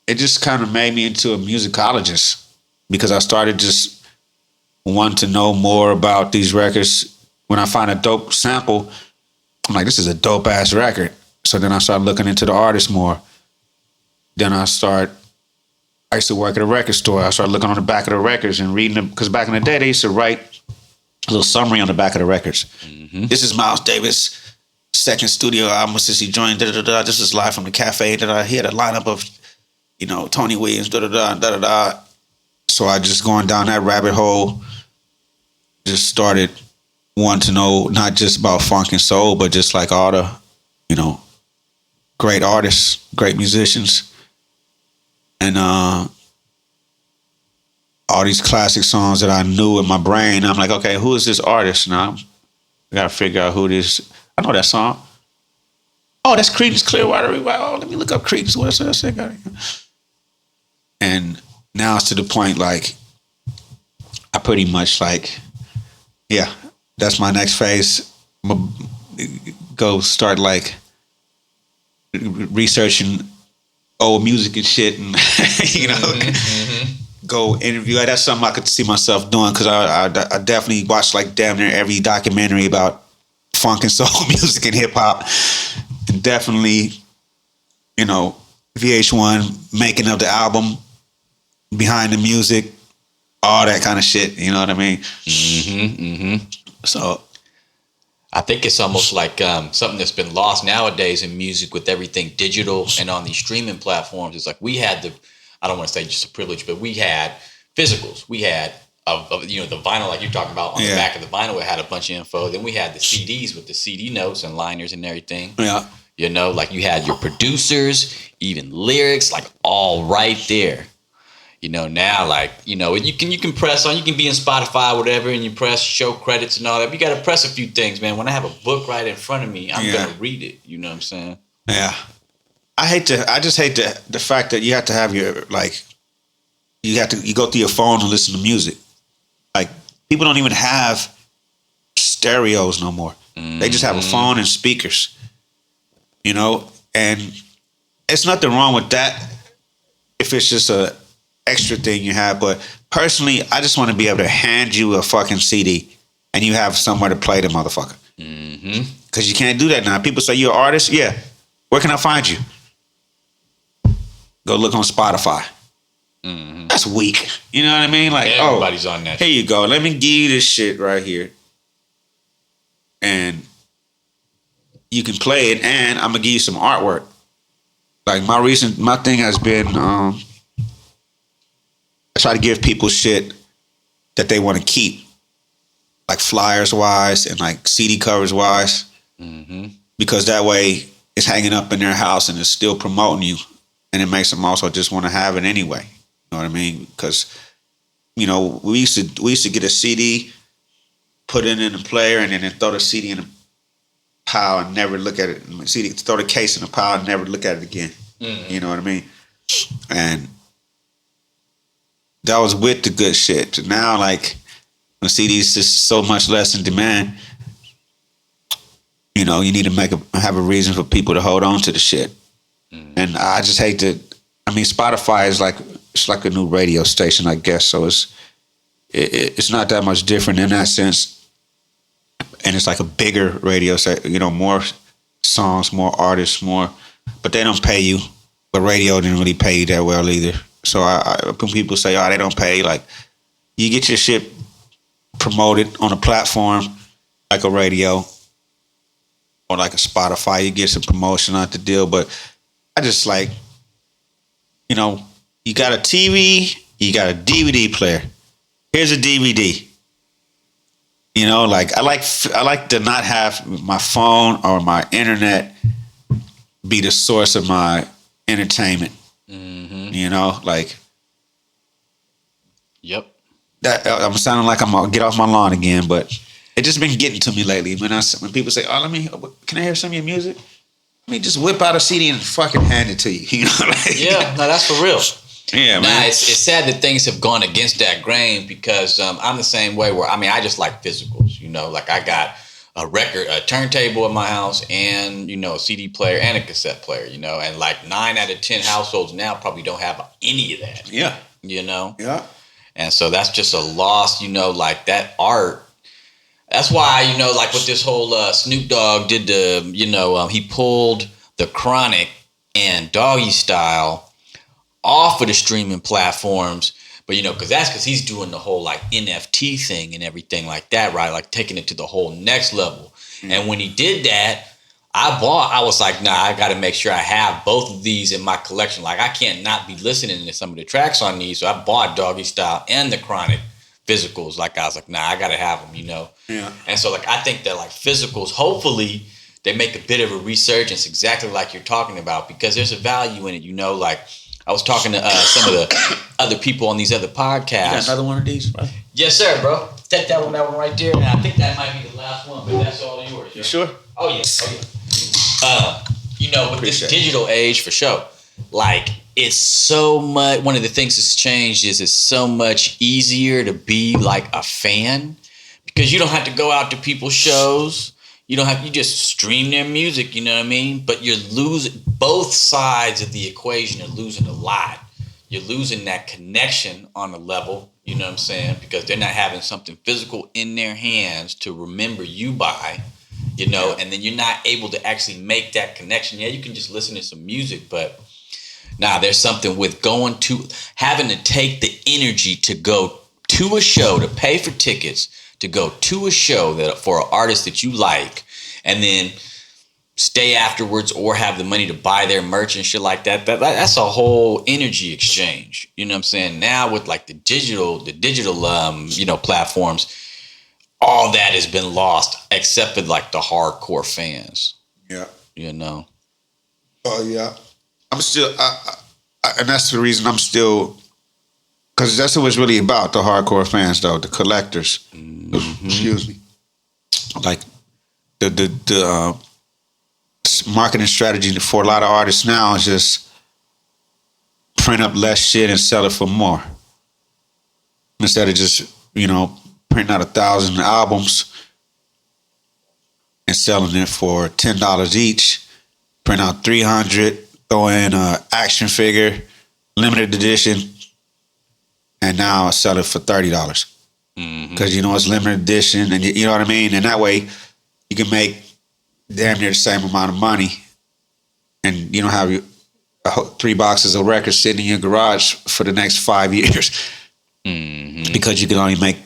it just kind of made me into a musicologist because I started just wanting to know more about these records. When I find a dope sample, I'm like, this is a dope ass record. So then I started looking into the artist more. Then I used to work at a record store. I started looking on the back of the records and reading them because back in the day they used to write a little summary on the back of the records. Mm-hmm. This is Miles Davis' second studio album since he joined. This is live from the cafe. He had a lineup of, you know, Tony Williams. So I just going down that rabbit hole. Just started wanting to know not just about funk and soul, but just like all the, you know, great artists, great musicians, and all these classic songs that I knew in my brain. I'm like, okay, who is this artist now? I gotta figure out who this. I know that song. Oh, that's Creedence Clearwater Revival. Oh, let me look up Creedence. What's that? And now it's to the point like I pretty much like, yeah, that's my next phase. Go start like researching old music and shit, and you know, go interview. That's something I could see myself doing because I definitely watched like damn near every documentary about funk and soul music and hip hop, and definitely, you know, VH1 making of the album, behind the music, all that kind of shit. You know what I mean? Mm-hmm. Mm-hmm. So I think it's almost like something that's been lost nowadays in music with everything digital and on these streaming platforms. It's like we had I don't want to say just a privilege, but we had physicals. We had, you know, the vinyl like you're talking about on the back of the vinyl. It had a bunch of info. Then we had the CDs with the CD notes and liners and everything. Yeah. You know, like you had your producers, even lyrics, like all right there. You know, now, like, you know, you can press on, you can be in Spotify, whatever, and you press show credits and all that. But you got to press a few things, man. When I have a book right in front of me, I'm going to read it. You know what I'm saying? Yeah. I just hate the fact that you have to have your, like, you go through your phone and listen to music. Like, people don't even have stereos no more. Mm-hmm. They just have a phone and speakers, you know? And it's nothing wrong with that if it's just a extra thing you have, but personally, I just want to be able to hand you a fucking CD and you have somewhere to play the motherfucker. Mm-hmm. Because you can't do that now. People say you're an artist. Yeah. Where can I find you? Go look on Spotify. Mm-hmm. That's weak. You know what I mean? Like, everybody's on that. Here you go. Let me give you this shit right here, and you can play it. And I'm gonna give you some artwork. Like my thing has been. I try to give people shit that they want to keep, like flyers wise and like CD covers wise, because that way it's hanging up in their house and it's still promoting you, and it makes them also just want to have it anyway. You know what I mean? Because, you know, we used to get a CD, put it in the player, and then throw the CD in a pile and never look at it. Throw the case in a pile and never look at it again. Mm-hmm. You know what I mean? And that was with the good shit. Now, like, when CDs is so much less in demand, you know, you need to have a reason for people to hold on to the shit. Mm. And I just hate to. I mean, Spotify is like a new radio station, I guess. So it's not that much different in that sense. And it's like a bigger radio station, you know, more songs, more artists, more. But they don't pay you. but radio didn't really pay that well either. So when people say, "Oh, they don't pay," like you get your shit promoted on a platform like a radio or like a Spotify, you get some promotion out the deal. But I just like, you know, you got a TV, you got a DVD player. Here's a DVD. You know, like I like to not have my phone or my internet be the source of my entertainment. Mm-hmm. You know, like. Yep. That I'm sounding like I'm gonna get off my lawn again, but it just been getting to me lately. When people say, "Oh, can I hear some of your music?" Let me just whip out a CD and fucking hand it to you. You know, like, yeah, no, that's for real. Yeah, man. It's sad that things have gone against that grain because I'm the same way. Where I just like physicals. You know, like I got a turntable in my house, and a CD player and a cassette player. You know, and like 9 out of 10 households now probably don't have any of that. Yeah. You know. Yeah. And so that's just a loss, like that art. That's why, like with this whole Snoop Dogg did he pulled the Chronic and Doggy Style off of the streaming platforms. But, because he's doing the whole like NFT thing and everything like that, right? Like taking it to the whole next level. Mm-hmm. And when he did that, I was like, nah, I got to make sure I have both of these in my collection. Like, I can't not be listening to some of the tracks on these. So I bought Doggy Style and the Chronic physicals. Like, I was like, nah, I got to have them, Yeah. And so, like, I think that, like, physicals, hopefully, they make a bit of a resurgence exactly like you're talking about because there's a value in it, Like, I was talking to some of the other people on these other podcasts. You got another one of these, bro? Yes, sir, bro. Take that one right there. And I think that might be the last one, but that's all yours. You sure? Oh, yeah. With this digital age, for sure, like, it's so much, one of the things that's changed is it's so much easier to be like a fan because you don't have to go out to people's shows. You just stream their music, you know what I mean? But you're losing, both sides of the equation are losing a lot. You're losing that connection on a level, you know what I'm saying? Because they're not having something physical in their hands to remember you by. And then you're not able to actually make that connection. Yeah, you can just listen to some music, but there's something with having to take the energy to go to a show, to pay for tickets, to go to a show that for an artist that you like, and then stay afterwards or have the money to buy their merch and shit like that. That's a whole energy exchange. You know what I'm saying? Now with like the digital platforms, all that has been lost except for like the hardcore fans. Yeah. Oh, yeah. I'm still, and that's the reason I'm still, because that's what it's really about, the hardcore fans, though, the collectors. Mm-hmm. Excuse me. Like, the marketing strategy for a lot of artists now is just print up less shit and sell it for more. Instead of just, printing out 1,000 albums and selling it for $10 each, print out 300, throw in an action figure, limited edition, and now sell it for $30. Because it's limited edition, and you know what I mean? And that way you can make damn near the same amount of money, and you don't have 3 boxes of records sitting in your garage for the next 5 years. Mm-hmm. Because you can only make,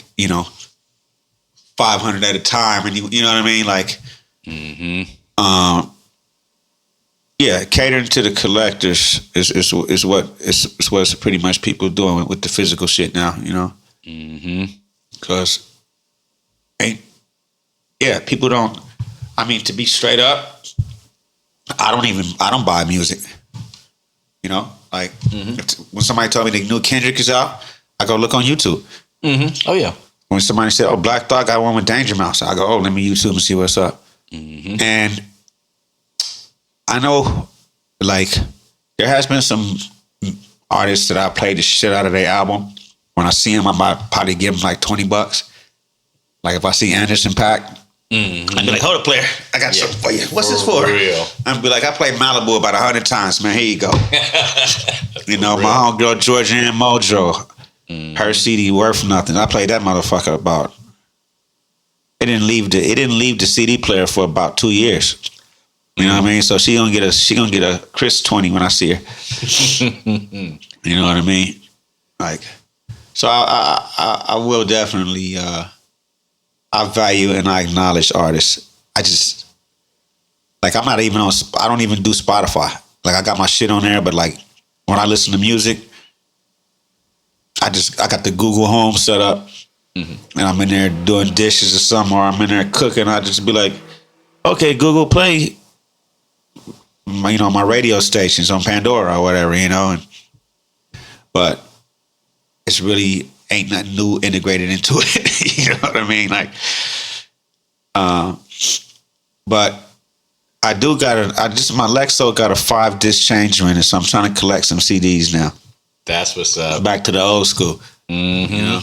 500 at a time, and you know what I mean? Like, catering to the collectors is what pretty much people doing with the physical shit now, Because people don't. I mean, to be straight up, I don't buy music. Like when somebody told me the new Kendrick is out, I go look on YouTube. Mm-hmm. Oh yeah. When somebody said, "Oh, Black Thought got one with Danger Mouse," I go, "Oh, let me YouTube and see what's up." Mm-hmm. And I know, like, there has been some artists that I played the shit out of their album. When I see them, I might probably give them like $20. Like if I see Anderson .Paak, I'd be like, "Hold up, player, I got something for you. What's this for?" Real. I'd be like, "I played Malibu about 100 times, man. Here you go." My homegirl Georgianne Mojo, her CD worth nothing. I played that motherfucker about. It didn't leave the CD player for about 2 years. You know what I mean? So she gonna get a Chris 20 when I see her. You know what I mean? Like, so I will definitely I value and I acknowledge artists. I just like I'm not even on. I don't even do Spotify. Like I got my shit on there, but like when I listen to music, I got the Google Home set up, and I'm in there doing dishes or something, or I'm in there cooking. I just be like, okay, Google, play my radio stations on Pandora or whatever, but it's really ain't nothing new integrated into it. You know what I mean? Like, but I do my Lexo got a 5-disc changer in it, so I'm trying to collect some CDs now. That's what's up. Back to the old school. Mm-hmm. You know?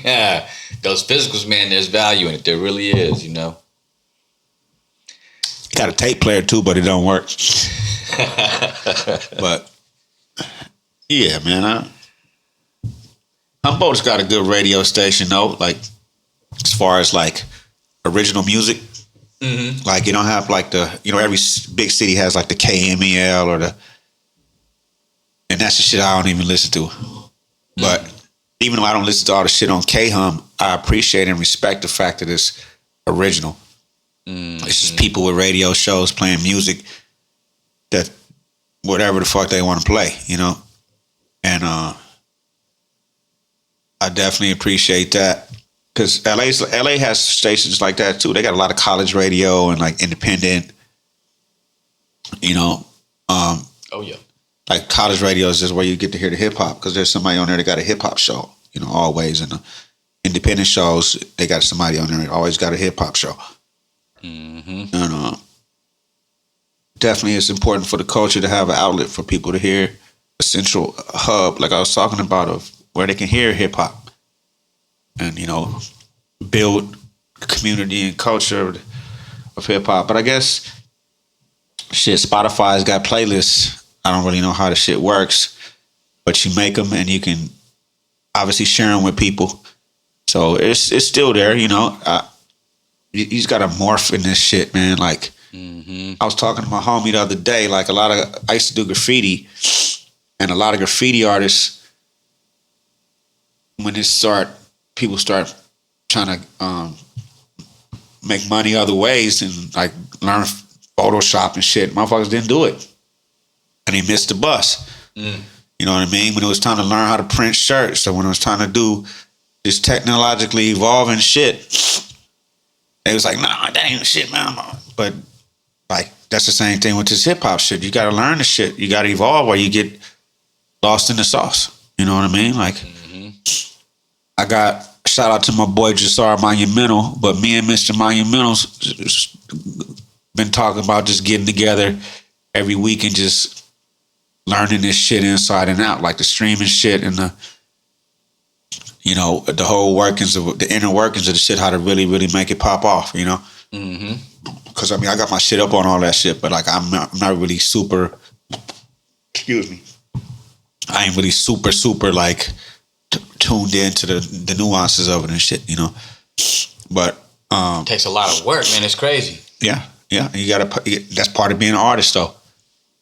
Yeah. Those physicals, man, there's value in it. There really is, Got a tape player too, but it don't work. But yeah, man, Humboldt's got a good radio station though. Like as far as like original music, like you don't have like every big city has like the KMEL and that's the shit I don't even listen to. But even though I don't listen to all the shit on K-Hum, I appreciate and respect the fact that it's original. It's just people with radio shows playing music that whatever the fuck they want to play, and I definitely appreciate that because LA has stations like that too. They got a lot of college radio and like independent, Oh yeah, like college radio is just where you get to hear the hip hop because there's somebody on there that got a hip hop show, always. And the independent shows, they got somebody on there that always got a hip hop show. And definitely it's important for the culture to have an outlet for people to hear, a central hub, like I was talking about, of where they can hear hip hop and, build a community and culture of hip hop. But I guess, Spotify's got playlists. I don't really know how the shit works, but you make them and you can obviously share them with people. So it's still there, you just gotta morph in this shit, man. Like, I was talking to my homie the other day. Like, I used to do graffiti, and a lot of graffiti artists, when people start trying to make money other ways and like learn Photoshop and shit, motherfuckers didn't do it, and they missed the bus. You know what I mean? When it was time to learn how to print shirts, or when it was time to do this technologically evolving shit. They was like, nah, that ain't shit, man. But like, that's the same thing with this hip hop shit. You got to learn the shit. You got to evolve, or you get lost in the sauce. You know what I mean? Like, I got shout out to my boy Jasar Monumental, but me and Mr. Monumental's been talking about just getting together every week and just learning this shit inside and out, like the streaming shit and the whole workings of the inner workings of the shit, how to really, really make it pop off, Because I got my shit up on all that shit, but like I'm not really super. Excuse me. I ain't really super like tuned into the nuances of it and shit, But it takes a lot of work, man. It's crazy. Yeah. You gotta. That's part of being an artist, though.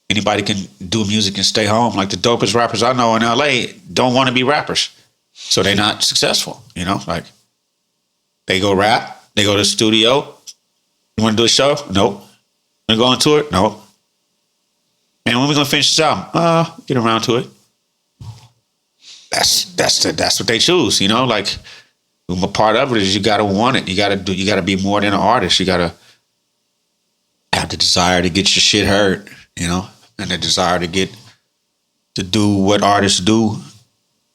Anybody can do music and stay home. Like the dopest rappers I know in LA don't want to be rappers. So they're not successful, like they go rap, they go to the studio. You want to do a show? Nope. Want to go on tour? Nope. And when we gonna finish this album? Get around to it. That's what they choose, Like a part of it is you gotta want it. You gotta be more than an artist. You gotta have the desire to get your shit heard, and the desire to do what artists do.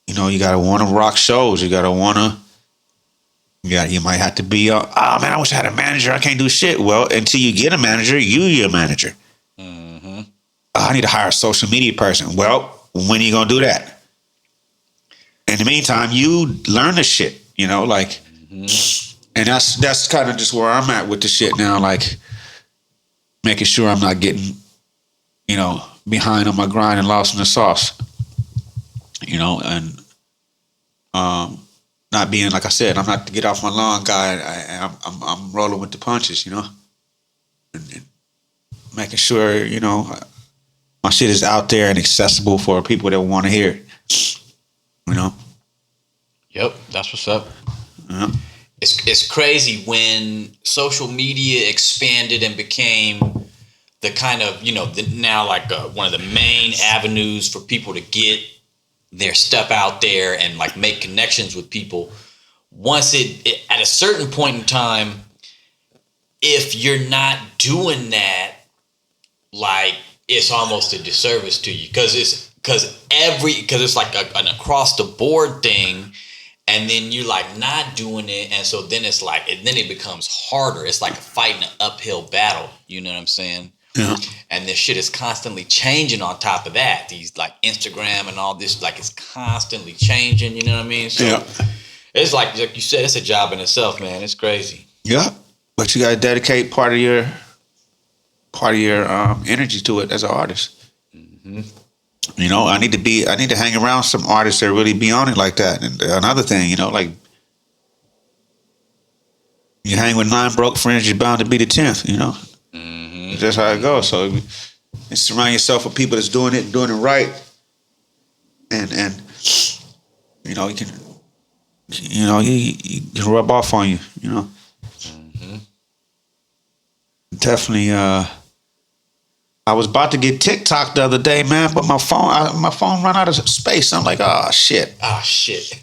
You gotta want to rock shows. You gotta want to. You might have to be. Man, I wish I had a manager. I can't do shit. Well, until you get a manager, you're your manager. I need to hire a social media person. Well, when are you gonna do that? In the meantime, you learn the shit. And that's kind of just where I'm at with the shit now. Like making sure I'm not getting, behind on my grind and lost in the sauce. And not being, like I said, I'm not the get off my lawn guy. I'm rolling with the punches, And making sure, my shit is out there and accessible for people that want to hear it. Yep, that's what's up. Yeah. It's crazy when social media expanded and became the kind of, now like one of the main avenues for people to get their stuff out there and like make connections with people. Once it at a certain point in time, if you're not doing that, like it's almost a disservice to you because it's like an across the board thing, and then you're like not doing it, and so then it's like then it becomes harder. It's like fighting an uphill battle. You know what I'm saying? Yeah. And this shit is constantly changing. On top of that, these like Instagram and all this, like it's constantly changing. You know what I mean? So it's like you said, it's a job in itself, man. It's crazy. Yeah, but you gotta dedicate part of your energy to it as an artist. Mm-hmm. I need to hang around some artists that really be on it like that. And another thing, like you hang with 9 broke friends, you're bound to be the 10th. Mm-hmm. That's how it goes. So you surround yourself with people that's doing it right, and you can rub off on you. Mm-hmm. Definitely. I was about to get TikTok the other day, man, but my phone ran out of space. I'm like, oh shit.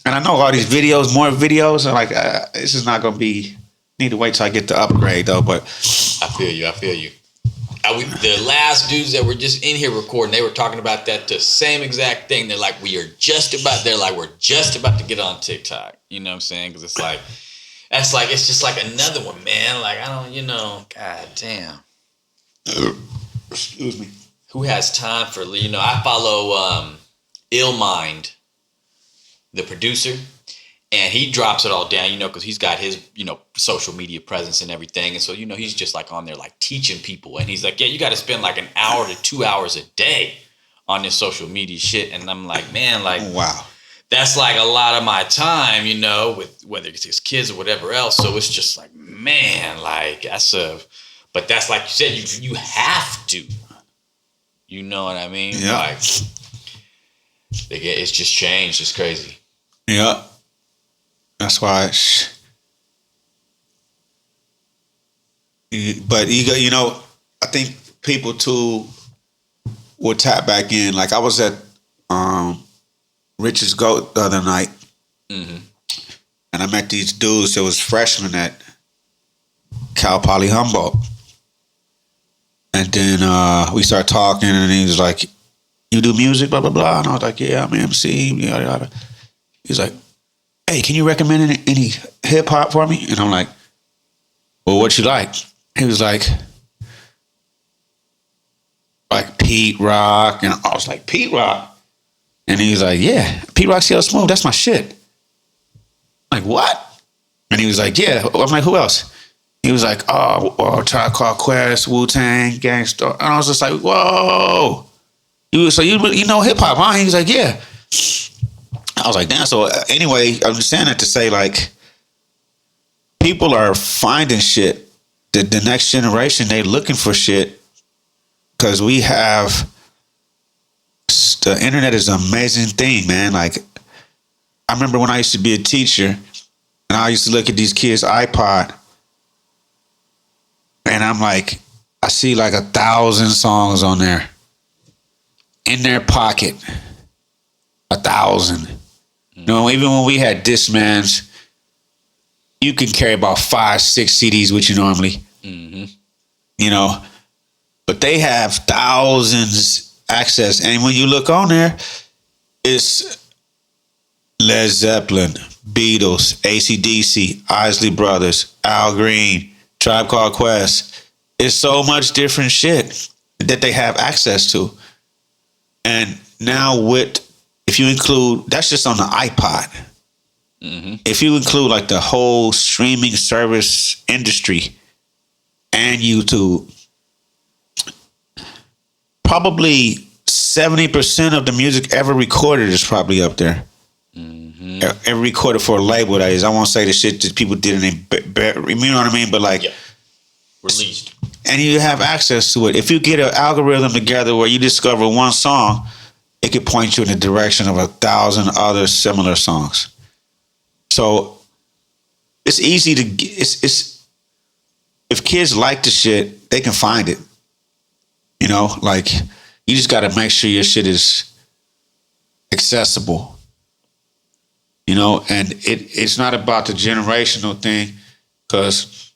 And I know all these videos, more videos, and like this is not gonna be. Need to wait till I get the upgrade though. But I feel you. The last dudes that were just in here recording, they were talking about that the same exact thing. They're like, we're just about to get on TikTok. You know what I'm saying? Because it's just like another one, man. Like I don't, god damn. Excuse me. Who has time for, I follow Ill Mind, the producer, and he drops it all down, because he's got his, social media presence and everything. And so, he's just like on there, like teaching people. And he's like, yeah, you got to spend like an hour to 2 hours a day on this social media shit. And I'm like, man, like, wow, that's like a lot of my time, with whether it's his kids or whatever else. So it's just like, man, like but that's like you said, you have to. You know what I mean? Yeah. Like, it's just changed. It's crazy. Yeah. That's why. But I think people too will tap back in. Like I was at Rich's Goat the other night, mm-hmm. and I met these dudes that was freshmen at Cal Poly Humboldt. And then we started talking, and he was like, you do music, blah, blah, blah. And I was like, yeah, I'm an MC, yada, yada. He's like, hey, can you recommend any hip-hop for me? And I'm like, well, what you like? He was like Pete Rock. And I was like, Pete Rock? And he was like, yeah, Pete Rock, CL Smooth, that's my shit. I'm like, what? And he was like, yeah. I'm like, who else? He was like, Tribe Called Quest, Wu-Tang, Gangsta. And I was just like, whoa. You know hip-hop, huh? He was like, yeah. I was like, damn. So anyway, I'm just saying that to say, like, people are finding shit. The next generation, they looking for shit because we have, the internet is an amazing thing, man. Like, I remember when I used to be a teacher and I used to look at these kids' iPod, and I'm like, I see like 1,000 songs on there in their pocket. 1,000. Even when we had Discmans, you can carry about 5-6 CDs with you normally. Mm-hmm. But they have thousands access. And when you look on there, it's Led Zeppelin, Beatles, AC/DC, Isley Brothers, Al Green, Tribe Called Quest. It's so much different shit that they have access to. And now if you include, that's just on the iPod. Mm-hmm. If you include like the whole streaming service industry and YouTube, probably 70% of the music ever recorded is probably up there. Mm-hmm. Ever recorded for a label, that is. I won't say the shit that people did in their, you know what I mean? But like, released. and you have access to it. If you get an algorithm together where you discover one song, it could point you in the direction of 1,000 other similar songs. So it's easy to get. It's if kids like the shit, they can find it. You know, like you just got to make sure your shit is accessible. You know, and it's not about the generational thing, because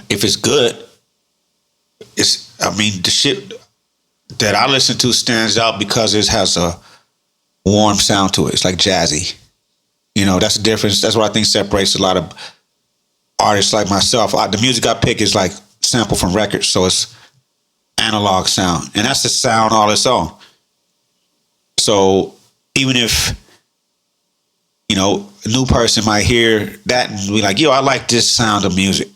if it's good, the shit that I listen to stands out because it has a warm sound to it. It's like jazzy. You know, that's the difference. That's what I think separates a lot of artists like myself. The music I pick is like sample from records, so it's analog sound, and that's the sound all its own. So even if, you know, a new person might hear that and be like, yo, I like this sound of music.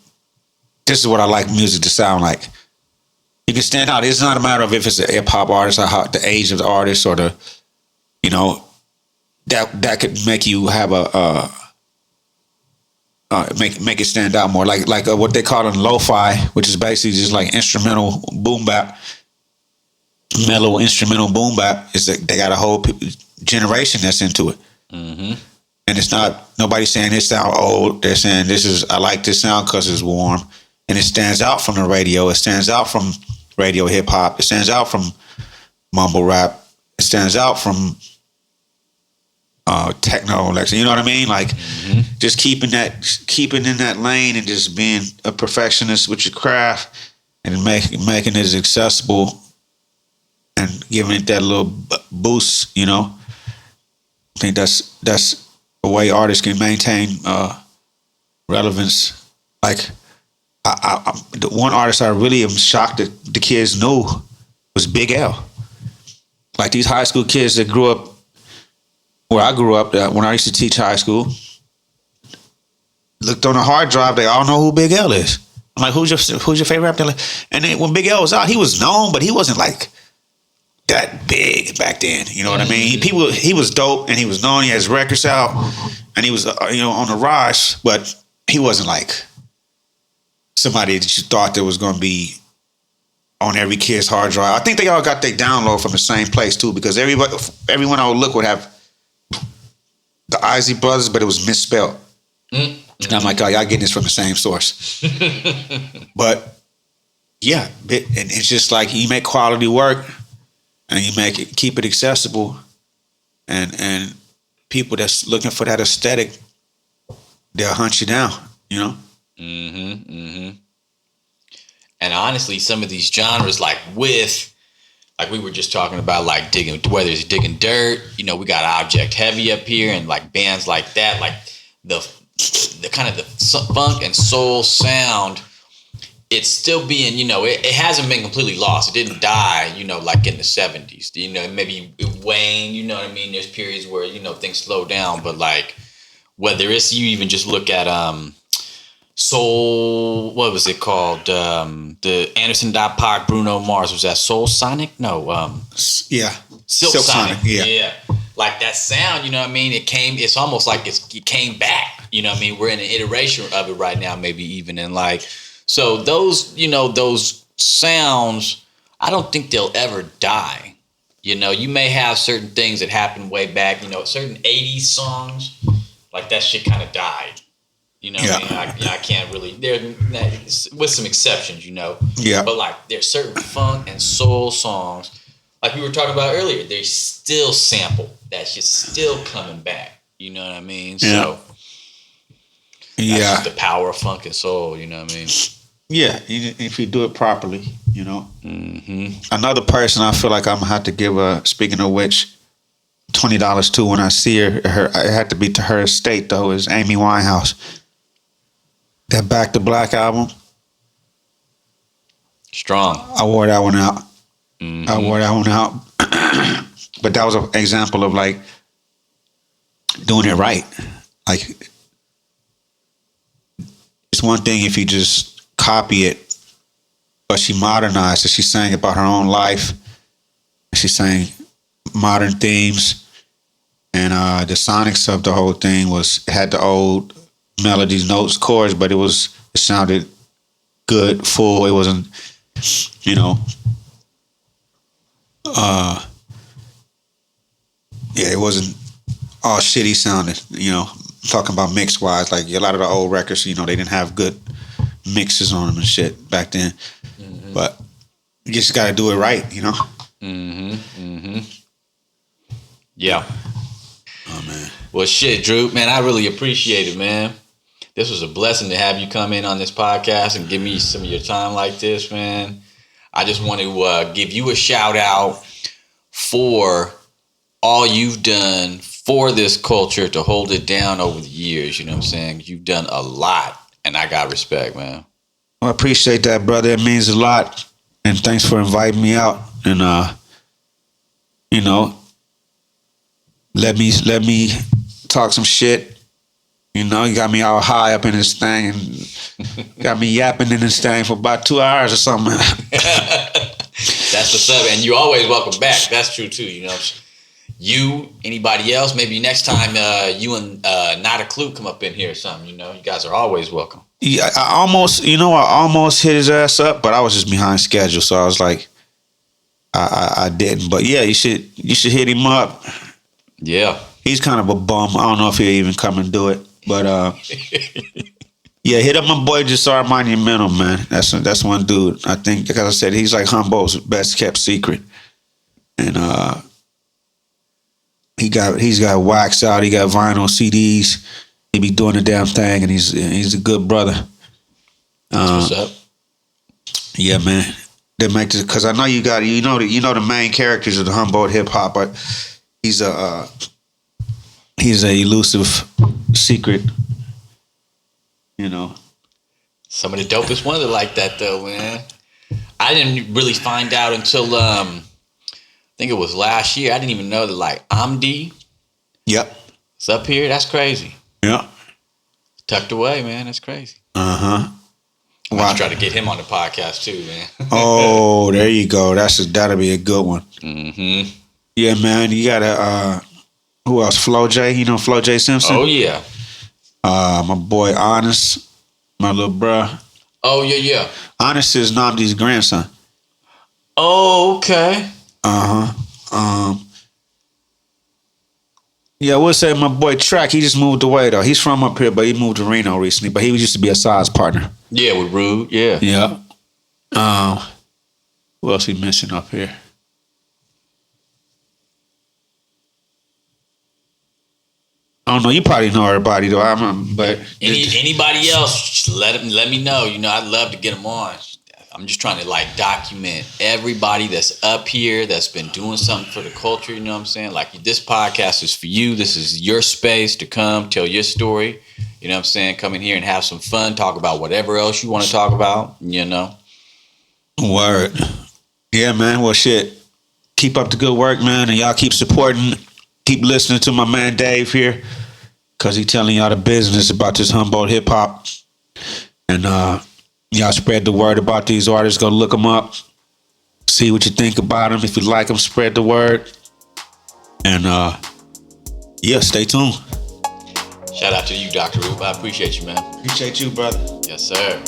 This is what I like music to sound like. You can stand out. It's not a matter of if it's a hip hop artist or the age of the artist or the, you know, that could make you have make it stand out more. Like what they call in lo-fi, which is basically just like instrumental boom bap, mellow instrumental boom bap. Is that they got a whole generation that's into it. Mm-hmm. And it's not, nobody's saying this sound old. They're saying I like this sound because it's warm. And it stands out from the radio. It stands out from radio hip hop. It stands out from mumble rap. It stands out from techno, you know what I mean? Like, just keeping in that lane and just being a perfectionist with your craft and making it accessible and giving it that little boost, you know? I think that's the way artists can maintain relevance. Like, the one artist I really am shocked that the kids knew was Big L. Like, these high school kids that grew up where I grew up, when I used to teach high school, looked on a hard drive, they all know who Big L is. I'm like, who's your favorite rapper? Like, and then when Big L was out, he was known, but he wasn't like that big back then. You know what I mean? He was dope and he was known. He had his records out and he was on the rise, but he wasn't like somebody that you thought that was going to be on every kid's hard drive. I think they all got their download from the same place too, because everyone I would look would have the Isley Brothers, but it was misspelled. Mm-hmm. And I'm like, oh, y'all getting this from the same source. But yeah, and it's just like you make quality work and you keep it accessible, and people that's looking for that aesthetic, they'll hunt you down, you know? Mm-hmm, mm-hmm. And honestly, some of these genres, like we were just talking about, like whether it's digging dirt, you know, we got Object Heavy up here, and like bands like that, like the kind of the funk and soul sound, it's still being, you know, it hasn't been completely lost. It didn't die, you know, like in the 70s, you know, maybe it waned, you know what I mean? There's periods where, you know, things slow down, but like whether it's, you even just look at Soul, what was it called? The Anderson .Pac, Bruno Mars, was that Soul Sonic? No, yeah, Silk Sonic. Yeah, like that sound, you know what I mean? It's almost like it came back, you know what I mean? We're in an iteration of it right now, maybe even, and like, so those, you know, those sounds, I don't think they'll ever die. You know, you may have certain things that happened way back, you know, certain 80s songs, like that shit kind of died. You know what I mean? I can't really, with some exceptions, you know. Yeah. But like there's certain funk and soul songs, like we were talking about earlier, they still sample. That shit's still coming back. You know what I mean? Yeah. So that's just the power of funk and soul, you know what I mean? Yeah, if you do it properly, you know. Mm-hmm. Another person I feel like I'm gonna have to give speaking of which, $20 to when I see her. It had to be to her estate though, is Amy Winehouse. That Back to Black album. Strong. I wore that one out. But that was an example of like doing it right. Like, it's one thing if you just copy it, but she modernized it. She sang about her own life. She sang modern themes. And the sonics of the whole thing had the old melodies, notes, chords, but it sounded good, full. It wasn't, you know, yeah, it wasn't all shitty sounding, you know, talking about mix wise. Like a lot of the old records, you know, they didn't have good mixes on them and shit back then. Mm-hmm. But you just got to do it right, you know? Yeah. Oh, man. Well, shit, Drew, man, I really appreciate it, man. This was a blessing to have you come in on this podcast and give me some of your time like this, man. I just want to give you a shout out for all you've done for this culture to hold it down over the years. You know what I'm saying? You've done a lot, and I got respect, man. Well, I appreciate that, brother. It means a lot. And thanks for inviting me out. And, you know, let me talk some shit. You know, you got me all high up in this thing and got me yapping in this thing for about 2 hours or something. That's what's up. And you're always welcome back. That's true, too. You know, you, anybody else, maybe next time you and Not a Clue come up in here or something, you know, you guys are always welcome. Yeah, I almost hit his ass up, but I was just behind schedule. So I was like, I didn't. But yeah, you should hit him up. Yeah. He's kind of a bum. I don't know if he'll even come and do it. But yeah, hit up my boy Jasar Monumental, man. That's one dude. I think, because I said, he's like Humboldt's best kept secret. And he's got wax out, he got vinyl CDs. He be doing the damn thing, and he's a good brother. What's up? Yeah, man. They make this, because I know you know the main characters of the Humboldt Hip Hop, but he's a elusive secret, you know. Some of the dopest ones are like that, though, man. I didn't really find out until I think it was last year. I didn't even know that, like, Amdi. Yep. It's up here. That's crazy. Yeah. Tucked away, man. That's crazy. Uh-huh. I'll try to get him on the podcast too, man. Oh, there you go. That'll be a good one. Mm-hmm. Yeah, man. You got who else? Flo J. You know Flo J Simpson? Oh yeah. My boy Honest, my little bruh. Oh yeah. Honest is Namdi's grandson. Oh, okay. Uh-huh. Yeah, I would say my boy Track, he just moved away though. He's from up here, but he moved to Reno recently. But he used to be a size partner. Yeah, with Rude, yeah. Yeah. Who else we missing up here? I don't know. You probably know everybody though. But anybody else, just let me know. You know, I'd love to get them on. I'm just trying to like document everybody that's up here that's been doing something for the culture. You know what I'm saying? Like, this podcast is for you. This is your space to come tell your story. You know what I'm saying? Come in here and have some fun. Talk about whatever else you want to talk about. You know. Word. Yeah, man. Well, shit. Keep up the good work, man, and y'all keep supporting. Keep listening to my man Dave here, cause he telling y'all the business about this Humboldt hip hop, and y'all spread the word about these artists. Go look them up. See what you think about them. If you like them, spread the word. And yeah, stay tuned. Shout out to you, Dr. Rube. I appreciate you, man. Appreciate you, brother. Yes, sir.